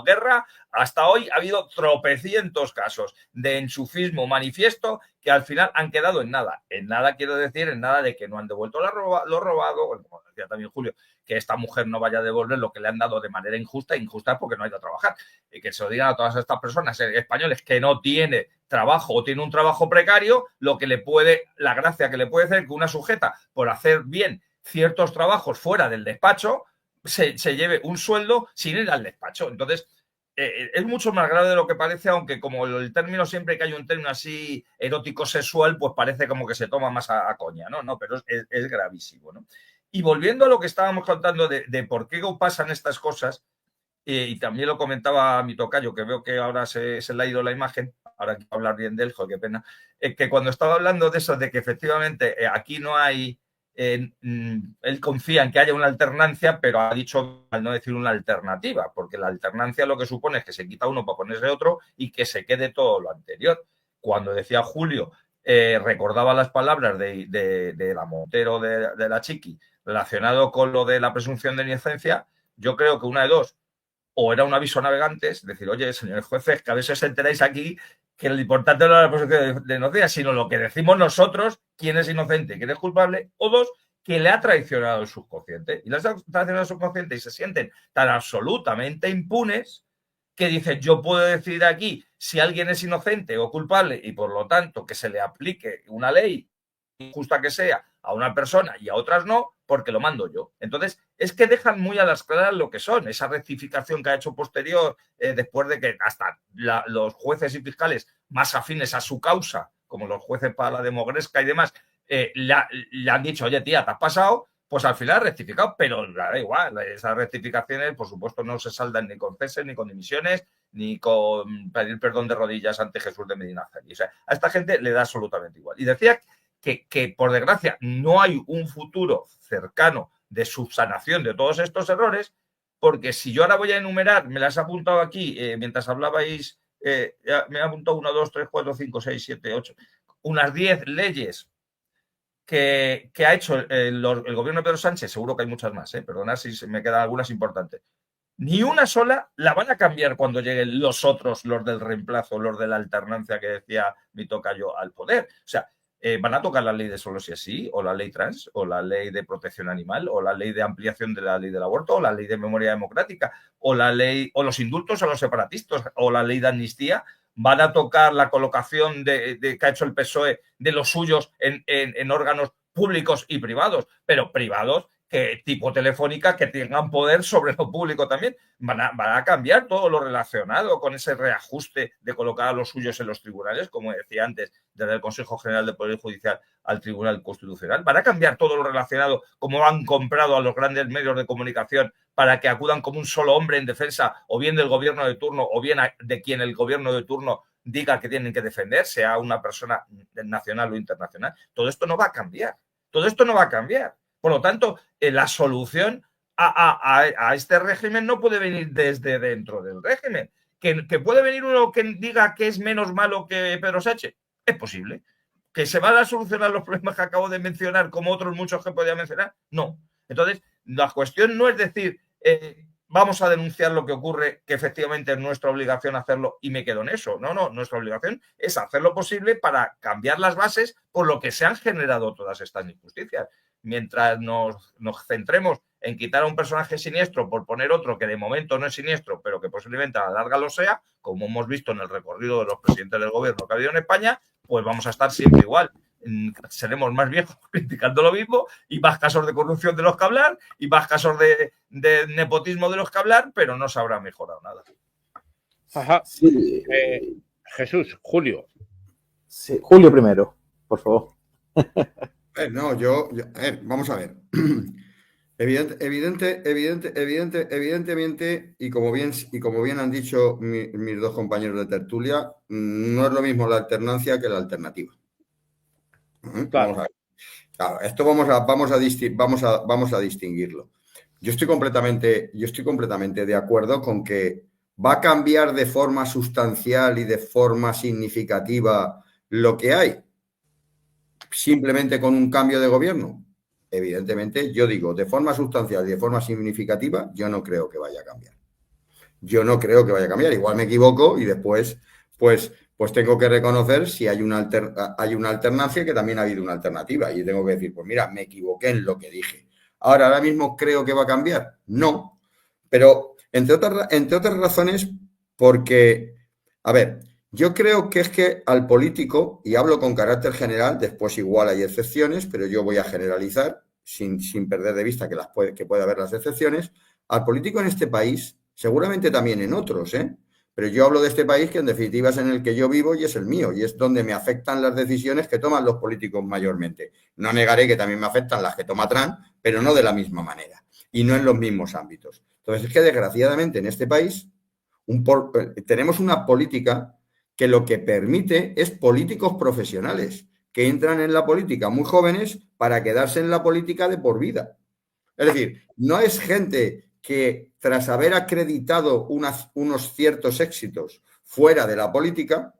Guerra hasta hoy ha habido tropecientos casos de enchufismo manifiesto que al final han quedado en nada. En nada quiero decir, en nada de que no han devuelto lo robado, como decía también Julio, que esta mujer no vaya a devolver lo que le han dado de manera injusta porque no ha ido a trabajar. Y que se lo digan a todas estas personas españoles que no tiene trabajo o tiene un trabajo precario, la gracia que le puede hacer que una sujeta por hacer bien ciertos trabajos fuera del despacho se lleve un sueldo sin ir al despacho. Entonces, es mucho más grave de lo que parece, aunque como el término siempre que hay un término así erótico sexual, pues parece como que se toma más a coña, ¿no? No, pero es gravísimo, ¿no? Y volviendo a lo que estábamos contando de por qué pasan estas cosas, y también lo comentaba mi tocayo, que veo que ahora se le ha ido la imagen, ahora quiero hablar bien de él, joder, qué pena, que cuando estaba hablando de eso, de que efectivamente aquí no hay, él confía en que haya una alternancia, pero ha dicho, al no decir una alternativa, porque la alternancia lo que supone es que se quita uno para ponerse otro y que se quede todo lo anterior. Cuando decía Julio, recordaba las palabras de la Montero, de la Chiqui, relacionado con lo de la presunción de inocencia, yo creo que una de dos, o era un aviso a navegantes, decir, oye, señores jueces, que a veces os enteráis aquí que lo importante no es la presunción de inocencia, sino lo que decimos nosotros, quién es inocente y quién es culpable, o dos, que le ha traicionado el subconsciente. Y les ha traicionado el subconsciente y se sienten tan absolutamente impunes que dicen, yo puedo decidir aquí si alguien es inocente o culpable y por lo tanto que se le aplique una ley justa que sea a una persona y a otras no, porque lo mando yo. Entonces, es que dejan muy a las claras lo que son, esa rectificación que ha hecho posterior, después de que hasta los jueces y fiscales más afines a su causa, como los jueces para la demogresca y demás, le han dicho, oye, tía, te has pasado, pues al final ha rectificado, pero da igual, esas rectificaciones, por supuesto, no se saldan ni con ceses, ni con dimisiones, ni con pedir perdón de rodillas ante Jesús de Medina Celi. O sea, a esta gente le da absolutamente igual. Y decía que por desgracia no hay un futuro cercano de subsanación de todos estos errores, porque si yo ahora voy a enumerar, me las he apuntado aquí mientras hablabais, me he apuntado 1, 2, 3, 4, 5, 6, 7, 8, unas 10 leyes que ha hecho el gobierno de Pedro Sánchez, seguro que hay muchas más, perdonad si me quedan algunas importantes. Ni una sola la van a cambiar cuando lleguen los otros, los del reemplazo, los de la alternancia que decía mi tocayo al poder. O sea, van a tocar la ley de solo si es sí, o la ley trans, o la ley de protección animal, o la ley de ampliación de la ley del aborto, o la ley de memoria democrática, o la ley, o los indultos a los separatistas, o la ley de amnistía. Van a tocar la colocación que ha hecho el PSOE de los suyos en órganos públicos y privados, pero privados que tipo Telefónica, que tengan poder sobre lo público también. Van a cambiar todo lo relacionado con ese reajuste de colocar a los suyos en los tribunales, como decía antes, desde el Consejo General de Poder Judicial al Tribunal Constitucional. Van a cambiar todo lo relacionado, como han comprado a los grandes medios de comunicación para que acudan como un solo hombre en defensa o bien del gobierno de turno o bien de quien el gobierno de turno diga que tienen que defender, sea una persona nacional o internacional. Todo esto no va a cambiar. Todo esto no va a cambiar. Por lo tanto, la solución a este régimen no puede venir desde dentro del régimen. ¿Que puede venir uno que diga que es menos malo que Pedro Sánchez? Es posible. ¿Que se van a solucionar los problemas que acabo de mencionar, como otros muchos que podía mencionar? No. Entonces, la cuestión no es decir, vamos a denunciar lo que ocurre, que efectivamente es nuestra obligación hacerlo y me quedo en eso. No, nuestra obligación es hacer lo posible para cambiar las bases por lo que se han generado todas estas injusticias. Mientras nos centremos en quitar a un personaje siniestro por poner otro que de momento no es siniestro, pero que posiblemente a la larga lo sea, como hemos visto en el recorrido de los presidentes del gobierno que ha habido en España, pues vamos a estar siempre igual. Seremos más viejos criticando lo mismo y más casos de corrupción de los que hablar y más casos de nepotismo de los que hablar, pero no se habrá mejorado nada. Ajá. Sí. Jesús, Julio. Sí, Julio primero, por favor. No, vamos a ver. Evidentemente, y como bien han dicho mis dos compañeros de tertulia, no es lo mismo la alternancia que la alternativa. Claro. Vamos a ver. Claro, esto vamos a distinguirlo. Yo estoy completamente de acuerdo con que va a cambiar de forma sustancial y de forma significativa lo que hay, simplemente con un cambio de gobierno. Evidentemente, yo digo, de forma sustancial y de forma significativa, yo no creo que vaya a cambiar. Igual me equivoco y después, pues tengo que reconocer si hay una alternancia, que también ha habido una alternativa. Y tengo que decir, pues mira, me equivoqué en lo que dije. Ahora mismo creo que va a cambiar. No. Pero, entre otras razones, porque, a ver, yo creo que es que al político, y hablo con carácter general, después igual hay excepciones, pero yo voy a generalizar sin perder de vista que puede haber las excepciones, al político en este país, seguramente también en otros, pero yo hablo de este país que en definitiva es en el que yo vivo y es el mío, y es donde me afectan las decisiones que toman los políticos mayormente. No negaré que también me afectan las que toma Trump, pero no de la misma manera y no en los mismos ámbitos. Entonces es que desgraciadamente en este país tenemos una política que lo que permite es políticos profesionales que entran en la política muy jóvenes para quedarse en la política de por vida. Es decir, no es gente que tras haber acreditado unos ciertos éxitos fuera de la política,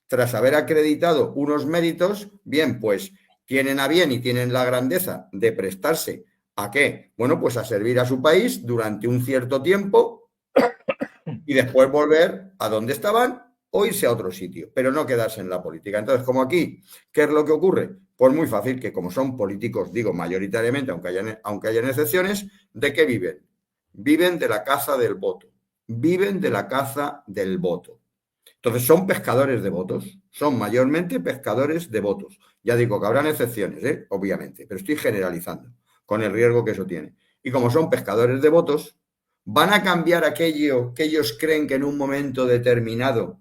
tras haber acreditado unos méritos, bien, pues tienen a bien y tienen la grandeza de prestarse ¿a qué? Bueno, pues a servir a su país durante un cierto tiempo y después volver a donde estaban o irse a otro sitio, pero no quedarse en la política. Entonces, como aquí, ¿qué es lo que ocurre? Pues muy fácil, que como son políticos, digo mayoritariamente, aunque hayan excepciones, ¿de qué viven? Viven de la caza del voto. Viven de la caza del voto. Entonces, son pescadores de votos. Son mayormente pescadores de votos. Ya digo que habrán excepciones, obviamente, pero estoy generalizando con el riesgo que eso tiene. Y como son pescadores de votos, van a cambiar aquello que ellos creen que en un momento determinado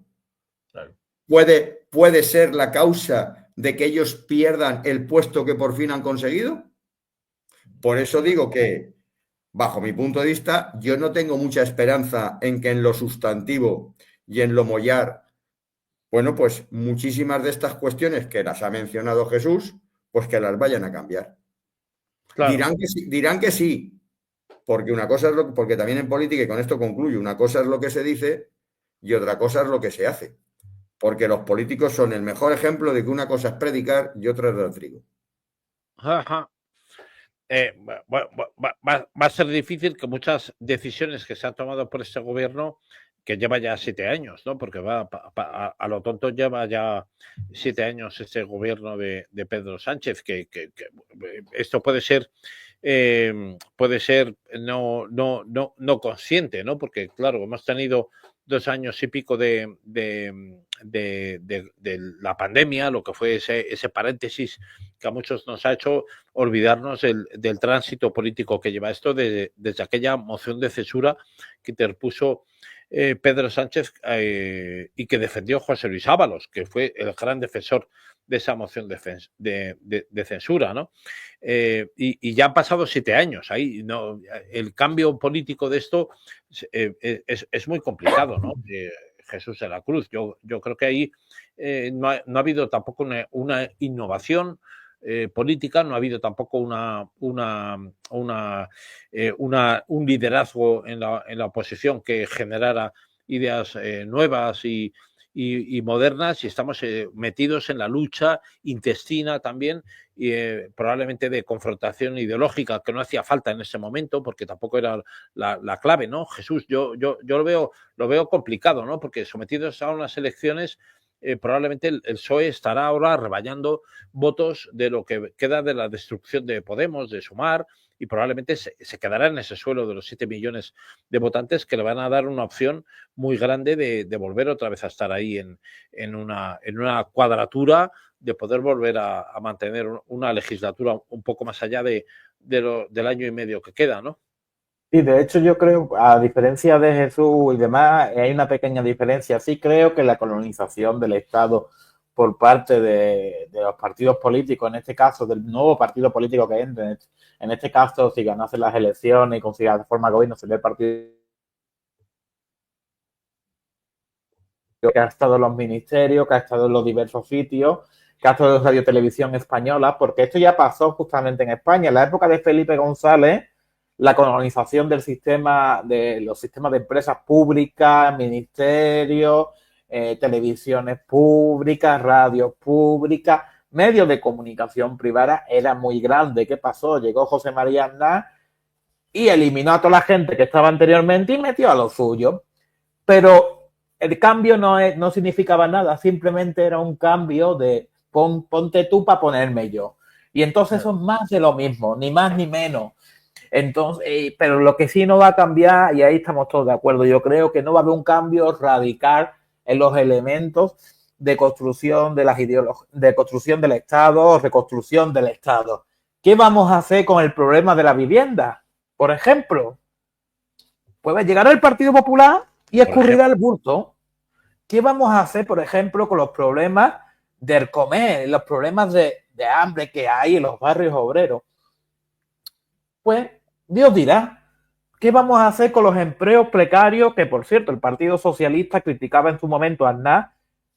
puede ser la causa de que ellos pierdan el puesto que por fin han conseguido. Por eso digo que, bajo mi punto de vista, yo no tengo mucha esperanza en que en lo sustantivo y en lo mollar, bueno, pues muchísimas de estas cuestiones que las ha mencionado Jesús, pues que las vayan a cambiar. Claro. Dirán que sí, porque una cosa es porque también en política, y con esto concluyo, una cosa es lo que se dice y otra cosa es lo que se hace. Porque los políticos son el mejor ejemplo de que una cosa es predicar y otra es dar trigo. Ajá. Va a ser difícil que muchas decisiones que se han tomado por este gobierno, que lleva ya 7 años, ¿no? Porque a lo tonto lleva ya 7 años este gobierno de Pedro Sánchez, que esto puede ser no consciente, ¿no? Porque, claro, hemos tenido 2 años y pico de la pandemia, lo que fue ese paréntesis que a muchos nos ha hecho olvidarnos del tránsito político que lleva esto desde aquella moción de censura que interpuso Pedro Sánchez y que defendió José Luis Ábalos, que fue el gran defensor de esa moción de censura, ¿no? Y ya han pasado 7 años. Ahí, ¿no? El cambio político de esto es muy complicado, ¿no? Jesús de la Cruz. Yo creo que ahí no ha habido tampoco una innovación política, no ha habido tampoco un liderazgo en la oposición que generara ideas nuevas y modernas, y estamos metidos en la lucha intestina también, probablemente de confrontación ideológica, que no hacía falta en ese momento, porque tampoco era la clave, ¿no? Jesús, yo lo veo complicado, ¿no? Porque sometidos a unas elecciones, probablemente el PSOE estará ahora rebañando votos de lo que queda de la destrucción de Podemos, de Sumar, y probablemente se quedará en ese suelo de los 7 millones de votantes, que le van a dar una opción muy grande de volver otra vez a estar ahí en una cuadratura, de poder volver a mantener una legislatura un poco más allá del año y medio que queda, ¿no? Y de hecho yo creo, a diferencia de Jesús y demás, hay una pequeña diferencia. Sí creo que la colonización del Estado por parte de los partidos políticos, en este caso del nuevo partido político que entre, en este caso si ganase las elecciones y consiga de forma gobierno, sería el partido que ha estado en los ministerios, que ha estado en los diversos sitios, que ha estado en Radio Televisión Española, porque esto ya pasó justamente en España. En la época de Felipe González, la colonización del sistema, de los sistemas de empresas públicas, ministerios, televisiones públicas, radios públicas, medios de comunicación privada, era muy grande. ¿Qué pasó? Llegó José María Aznar y eliminó a toda la gente que estaba anteriormente y metió a los suyos. Pero el cambio no significaba nada, simplemente era un cambio de ponte tú para ponerme yo. Y entonces eso es más de lo mismo, ni más ni menos. Entonces, pero lo que sí no va a cambiar, y ahí estamos todos de acuerdo, yo creo que no va a haber un cambio radical en los elementos de construcción de las de construcción del Estado, reconstrucción del Estado. ¿Qué vamos a hacer con el problema de la vivienda? Por ejemplo, pues llegará el Partido Popular y escurrirá el bulto. ¿Qué vamos a hacer, por ejemplo, con los problemas del comer, los problemas de hambre que hay en los barrios obreros? Pues Dios dirá, ¿qué vamos a hacer con los empleos precarios? Que, por cierto, el Partido Socialista criticaba en su momento a Aznar.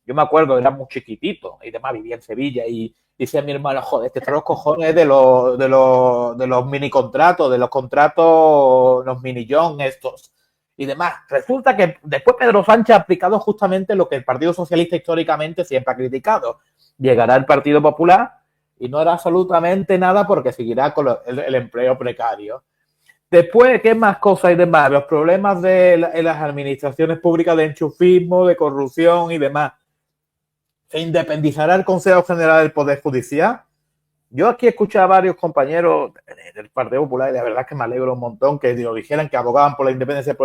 Yo me acuerdo, era muy chiquitito y demás, vivía en Sevilla y decía mi hermano, joder, que están los cojones de los mini contratos, de los contratos, los mini John estos y demás. Resulta que después Pedro Sánchez ha aplicado justamente lo que el Partido Socialista históricamente siempre ha criticado. Llegará el Partido Popular y no hará absolutamente nada porque seguirá con el empleo precario. Después, ¿qué más cosas hay demás? Los problemas de las administraciones públicas de enchufismo, de corrupción y demás. ¿Se independizará el Consejo General del Poder Judicial? Yo aquí escuché a varios compañeros del Partido Popular y la verdad es que me alegro un montón que lo dijeran, que abogaban por la independencia.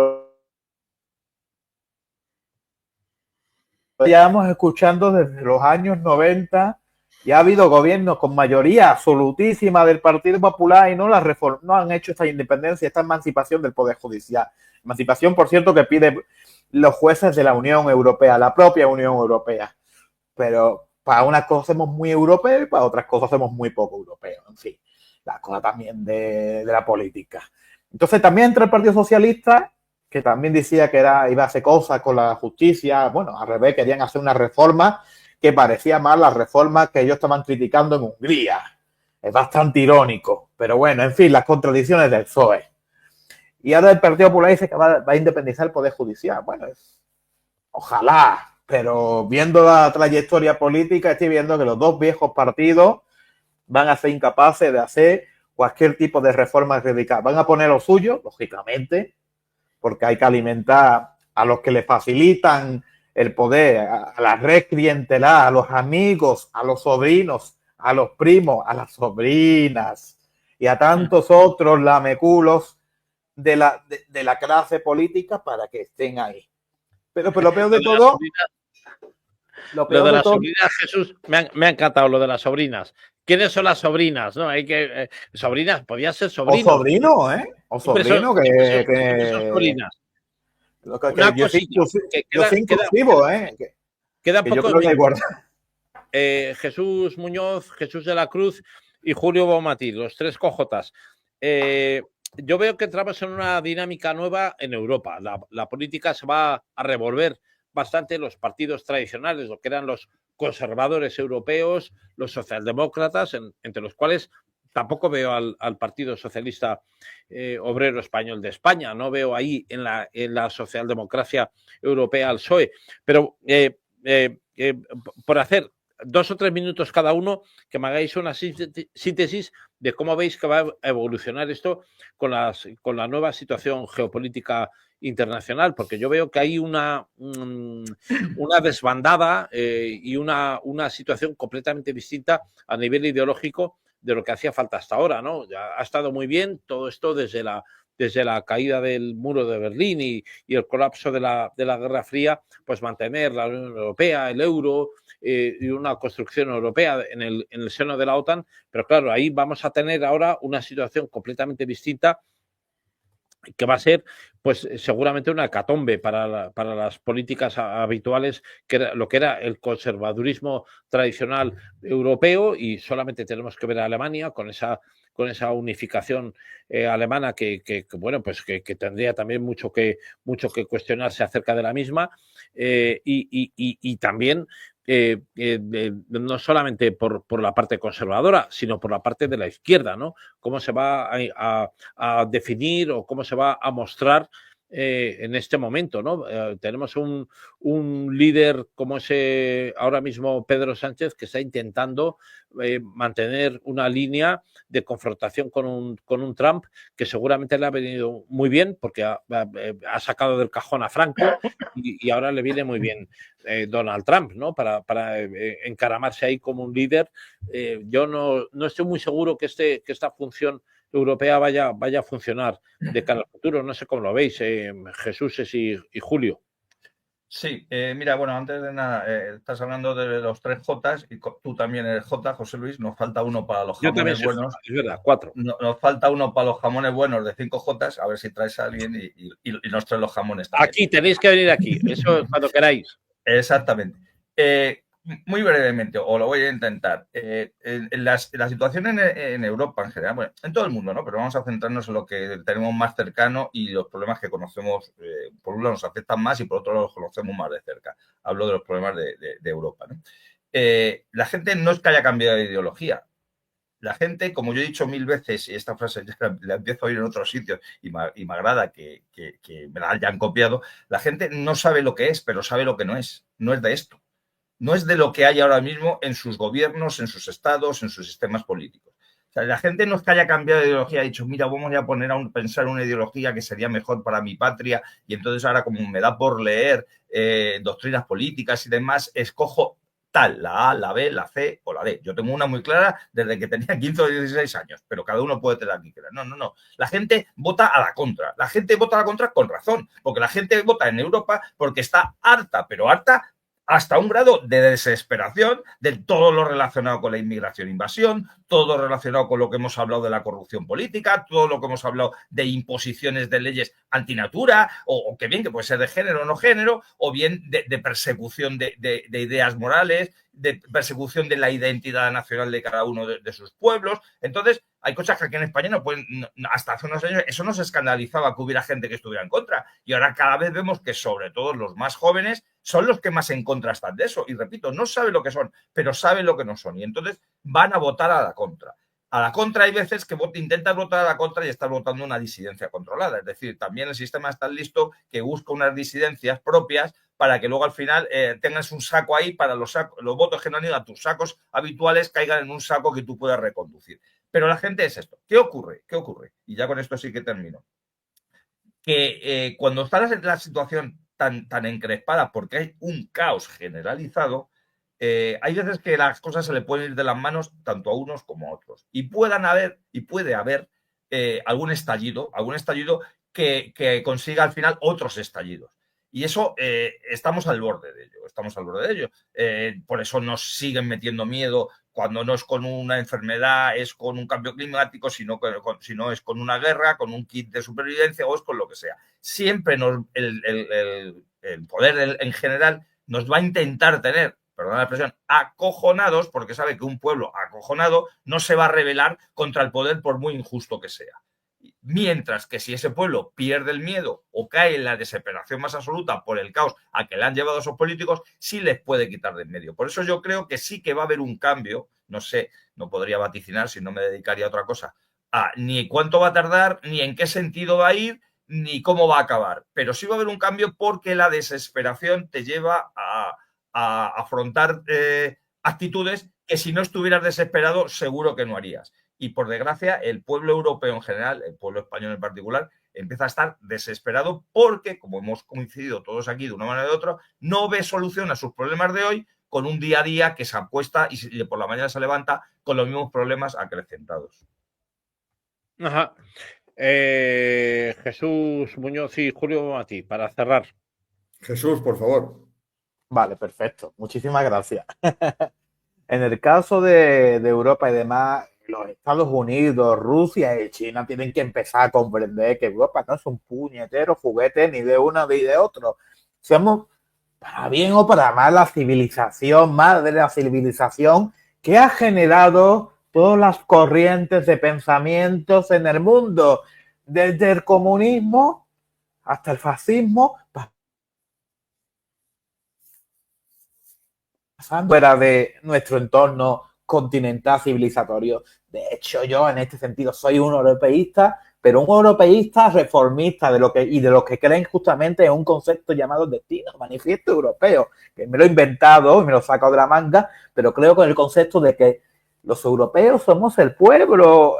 Llevamos escuchando desde los años 90 y ha habido gobiernos con mayoría absolutísima del Partido Popular y no han hecho esta independencia, esta emancipación del Poder Judicial. Emancipación, por cierto, que piden los jueces de la Unión Europea, la propia Unión Europea. Pero para unas cosas somos muy europeos y para otras cosas somos muy poco europeos. En fin, la cosa también de la política. Entonces también entra el Partido Socialista, que también decía que iba a hacer cosas con la justicia. Bueno, al revés, querían hacer una reforma que parecía más las reformas que ellos estaban criticando en Hungría. Es bastante irónico. Pero bueno, en fin, las contradicciones del PSOE. Y ahora el Partido Popular dice que va a independizar el Poder Judicial. Bueno, ojalá. Pero viendo la trayectoria política, estoy viendo que los dos viejos partidos van a ser incapaces de hacer cualquier tipo de reforma radical. Van a poner lo suyo, lógicamente, porque hay que alimentar a los que le facilitan el poder, a la red clientelar, a los amigos, a los sobrinos, a los primos, a las sobrinas y a tantos otros lameculos de la clase política para que estén ahí. Pero lo peor de todo... Lo de las sobrinas, Jesús, me ha encantado lo de las sobrinas. ¿Quiénes son las sobrinas? ¿No? Hay que sobrinas, podía ser sobrino. O sobrino, ¿eh? O sobrino que son sobrinas. Yo soy inclusivo, ¿eh? Queda poco. Jesús Muñoz, Jesús de la Cruz y Julio Bonmatí, los tres cojotas. Yo veo que entramos en una dinámica nueva en Europa. La política se va a revolver bastante los partidos tradicionales, lo que eran los conservadores europeos, los socialdemócratas, entre los cuales tampoco veo al Partido Socialista Obrero Español de España, no veo ahí en la socialdemocracia europea al PSOE, pero por hacer 2 o 3 minutos cada uno, que me hagáis una síntesis de cómo veis que va a evolucionar esto con la nueva situación geopolítica internacional, porque yo veo que hay una desbandada y una situación completamente distinta a nivel ideológico de lo que hacía falta hasta ahora, ¿no? Ya ha estado muy bien todo esto desde la caída del muro de Berlín y el colapso de la Guerra Fría, pues mantener la Unión Europea, el euro y una construcción europea en el seno de la OTAN, pero claro, ahí vamos a tener ahora una situación completamente distinta que va a ser, pues seguramente una hecatombe para las políticas habituales, que era lo que era el conservadurismo tradicional europeo, y solamente tenemos que ver a Alemania con esa unificación alemana que bueno, pues que tendría también mucho que cuestionarse acerca de la misma, y también no solamente por la parte conservadora, sino por la parte de la izquierda, ¿no? Cómo se va a definir o cómo se va a mostrar en este momento, ¿no? Tenemos un líder como ese ahora mismo Pedro Sánchez, que está intentando mantener una línea de confrontación con un Trump que seguramente le ha venido muy bien, porque ha sacado del cajón a Franco y ahora le viene muy bien Donald Trump, ¿no? Para encaramarse ahí como un líder. Yo no estoy muy seguro que esta función europea vaya a funcionar de cara al futuro. No sé cómo lo veis, Jesús y Julio. Sí, mira, bueno, antes de nada, estás hablando de los 3 Jotas y tú también eres J, José Luis. Nos falta uno para los jamones buenos. Es verdad, 4. Nos falta uno para los jamones buenos de 5 Jotas. A ver si traes a alguien y nos traes los jamones también. Aquí, tenéis que venir aquí. Eso cuando queráis. Exactamente. Muy brevemente, o lo voy a intentar. La situación en Europa en general, bueno, en todo el mundo, ¿no? Pero vamos a centrarnos en lo que tenemos más cercano y los problemas que conocemos, por un lado nos afectan más y por otro lado los conocemos más de cerca. Hablo de los problemas de Europa, ¿no? La gente no es que haya cambiado de ideología. La gente, como yo he dicho 1000 veces, y esta frase ya la empiezo a oír en otros sitios y me agrada que me la hayan copiado, la gente no sabe lo que es, pero sabe lo que no es. No es de esto. No es de lo que hay ahora mismo en sus gobiernos, en sus estados, en sus sistemas políticos. O sea, la gente no es que haya cambiado de ideología, ha dicho, mira, vamos a poner a pensar una ideología que sería mejor para mi patria y entonces ahora como me da por leer doctrinas políticas y demás, escojo tal, la A, la B, la C o la D. Yo tengo una muy clara desde que tenía 15 o 16 años, pero cada uno puede tener la que quiera. No. La gente vota a la contra. La gente vota a la contra con razón, porque la gente vota en Europa porque está harta, pero harta hasta un grado de desesperación de todo lo relacionado con la inmigración e invasión, todo lo relacionado con lo que hemos hablado de la corrupción política, todo lo que hemos hablado de imposiciones de leyes antinatura, o que bien que puede ser de género o no género, o bien de persecución de ideas morales, de persecución de la identidad nacional de cada uno de sus pueblos. Entonces, hay cosas que aquí en España no pueden, hasta hace unos años, eso no se escandalizaba que hubiera gente que estuviera en contra. Y ahora cada vez vemos que sobre todo los más jóvenes son los que más en contra están de eso. Y repito, no saben lo que son, pero saben lo que no son. Y entonces van a votar a la contra. A la contra hay veces que intentas votar a la contra y estás votando una disidencia controlada. Es decir, también el sistema está listo que busca unas disidencias propias para que luego al final tengas un saco ahí para los votos que no han ido a tus sacos habituales caigan en un saco que tú puedas reconducir. Pero la gente es esto. ¿Qué ocurre? Y ya con esto sí que termino. Que cuando está la situación tan encrespada porque hay un caos generalizado, hay veces que las cosas se le pueden ir de las manos tanto a unos como a otros. Y puede haber algún estallido que consiga al final otros estallidos. Y eso estamos al borde de ello. Por eso nos siguen metiendo miedo cuando no es con una enfermedad, es con un cambio climático, sino es con una guerra, con un kit de supervivencia o es con lo que sea. Siempre el poder en general nos va a intentar tener, perdón la expresión, acojonados, porque sabe que un pueblo acojonado no se va a rebelar contra el poder por muy injusto que sea. Mientras que si ese pueblo pierde el miedo o cae en la desesperación más absoluta por el caos a que le han llevado esos políticos, sí les puede quitar de en medio. Por eso yo creo que sí que va a haber un cambio, no sé, no podría vaticinar si no me dedicaría a otra cosa, ni cuánto va a tardar, ni en qué sentido va a ir, ni cómo va a acabar. Pero sí va a haber un cambio porque la desesperación te lleva a afrontar actitudes que si no estuvieras desesperado seguro que no harías. Y por desgracia, el pueblo europeo en general, el pueblo español en particular, empieza a estar desesperado porque, como hemos coincidido todos aquí de una manera u otra, no ve solución a sus problemas de hoy con un día a día que se acuesta y por la mañana se levanta con los mismos problemas acrecentados. Ajá. Jesús Muñoz y Julio Bonmatí, para cerrar. Jesús, por favor. Vale, perfecto. Muchísimas gracias. En el caso de Europa y demás, los Estados Unidos, Rusia y China tienen que empezar a comprender que Europa no es un puñetero juguete ni de uno ni de otro. Somos, para bien o para mal, la civilización, madre de la civilización que ha generado todas las corrientes de pensamientos en el mundo, desde el comunismo hasta el fascismo, fuera de nuestro entorno continental civilizatorio. De hecho, yo en este sentido soy un europeísta, pero un europeísta reformista de lo que creen justamente en un concepto llamado destino, manifiesto europeo, que me lo he inventado, me lo he sacado de la manga, pero creo que el concepto de que los europeos somos el pueblo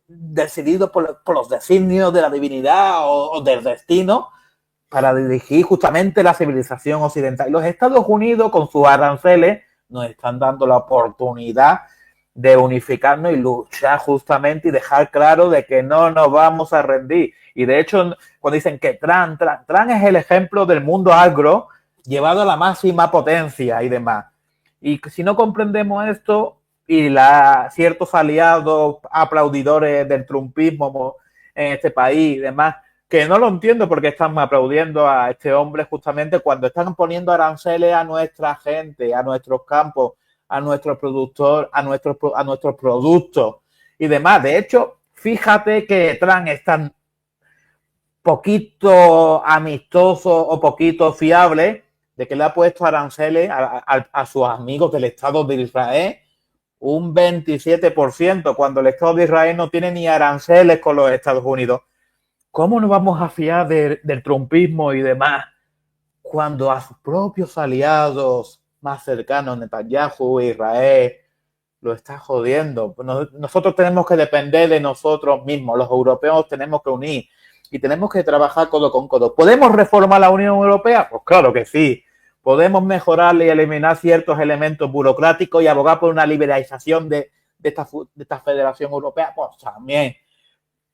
decidido por los designios de la divinidad o del destino, para dirigir justamente la civilización occidental. Y los Estados Unidos, con sus aranceles, nos están dando la oportunidad de unificarnos y luchar justamente y dejar claro de que no nos vamos a rendir. Y de hecho, cuando dicen que Trump es el ejemplo del mundo agro llevado a la máxima potencia y demás. Y si no comprendemos esto y ciertos aliados aplaudidores del trumpismo en este país y demás, que no lo entiendo porque están aplaudiendo a este hombre justamente cuando están poniendo aranceles a nuestra gente, a nuestros campos, a nuestros productores, a nuestros productos y demás. De hecho, fíjate que Trump es tan poquito amistoso o poquito fiable de que le ha puesto aranceles a sus amigos del Estado de Israel un 27%, cuando el Estado de Israel no tiene ni aranceles con los Estados Unidos. ¿Cómo nos vamos a fiar del trumpismo y demás cuando a sus propios aliados más cercanos, Netanyahu, Israel, lo está jodiendo? Nosotros tenemos que depender de nosotros mismos, los europeos tenemos que unir y tenemos que trabajar codo con codo. ¿Podemos reformar la Unión Europea? Pues claro que sí. ¿Podemos mejorarle y eliminar ciertos elementos burocráticos y abogar por una liberalización de esta Federación Europea? Pues también.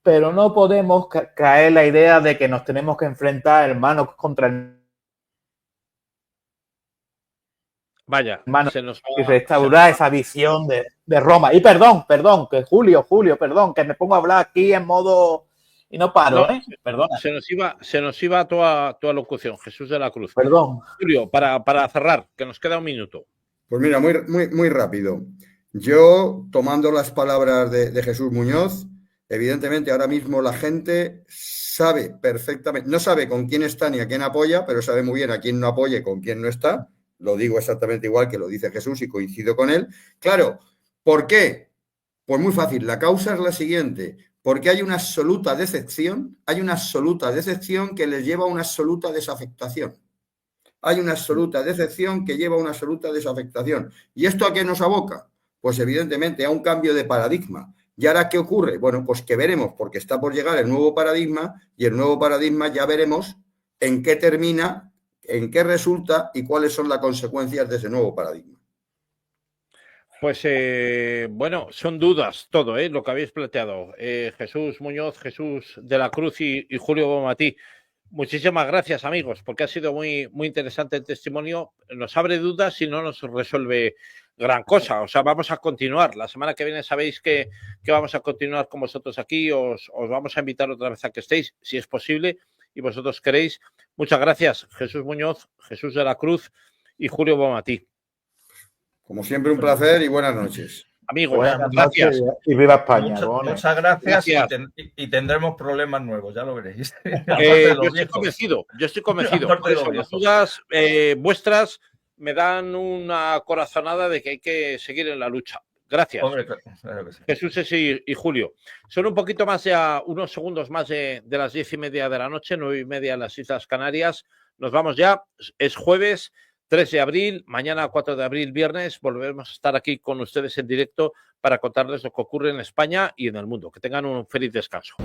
Pero no podemos caer en la idea de que nos tenemos que enfrentar hermanos contra hermanos y restaurar esa visión de Roma. Y perdón, que Julio, perdón, que me pongo a hablar aquí en modo y no paro, no, Perdona. Se nos iba tu locución, Jesús de la Cruz. Perdón. Julio, para cerrar, que nos queda un minuto. Pues mira, muy rápido. Yo, tomando las palabras de Jesús Muñoz, evidentemente ahora mismo la gente sabe perfectamente, no sabe con quién está ni a quién apoya, pero sabe muy bien a quién no apoya y con quién no está. Lo digo exactamente igual que lo dice Jesús y coincido con él. Claro, ¿por qué? Pues muy fácil, la causa es la siguiente, porque hay una absoluta decepción que les lleva a una absoluta desafectación. Hay una absoluta decepción que lleva a una absoluta desafectación. ¿Y esto a qué nos aboca? Pues evidentemente a un cambio de paradigma. ¿Y ahora qué ocurre? Bueno, pues que veremos, porque está por llegar el nuevo paradigma y el nuevo paradigma ya veremos en qué termina, en qué resulta y cuáles son las consecuencias de ese nuevo paradigma. Pues bueno, son dudas todo, lo que habéis planteado. Jesús Muñoz, Jesús de la Cruz y Julio Bonmatí. Muchísimas gracias, amigos, porque ha sido muy interesante el testimonio. Nos abre dudas y no nos resuelve gran cosa. O sea, vamos a continuar. La semana que viene sabéis que vamos a continuar con vosotros aquí. Os vamos a invitar otra vez a que estéis, si es posible, y vosotros queréis. Muchas gracias, Jesús Muñoz, Jesús de la Cruz y Julio Bonmatí. Como siempre, un placer y buenas noches. Amigos, Buenas gracias. noches y viva España. Muchas gracias. Gracias. Y tendremos problemas nuevos, ya lo veréis. Aparte de los Yo viejos. estoy convencido. Aparte Por de los eso, las viejos. dudas vuestras me dan una corazonada de que hay que seguir en la lucha. Gracias. Hombre, claro que sí. Jesús y Julio. Son un poquito más ya, unos segundos más de las 10:30 de la noche, 9:30 en las Islas Canarias. Nos vamos ya. Es jueves 3 de abril, mañana 4 de abril, viernes. Volveremos a estar aquí con ustedes en directo para contarles lo que ocurre en España y en el mundo. Que tengan un feliz descanso.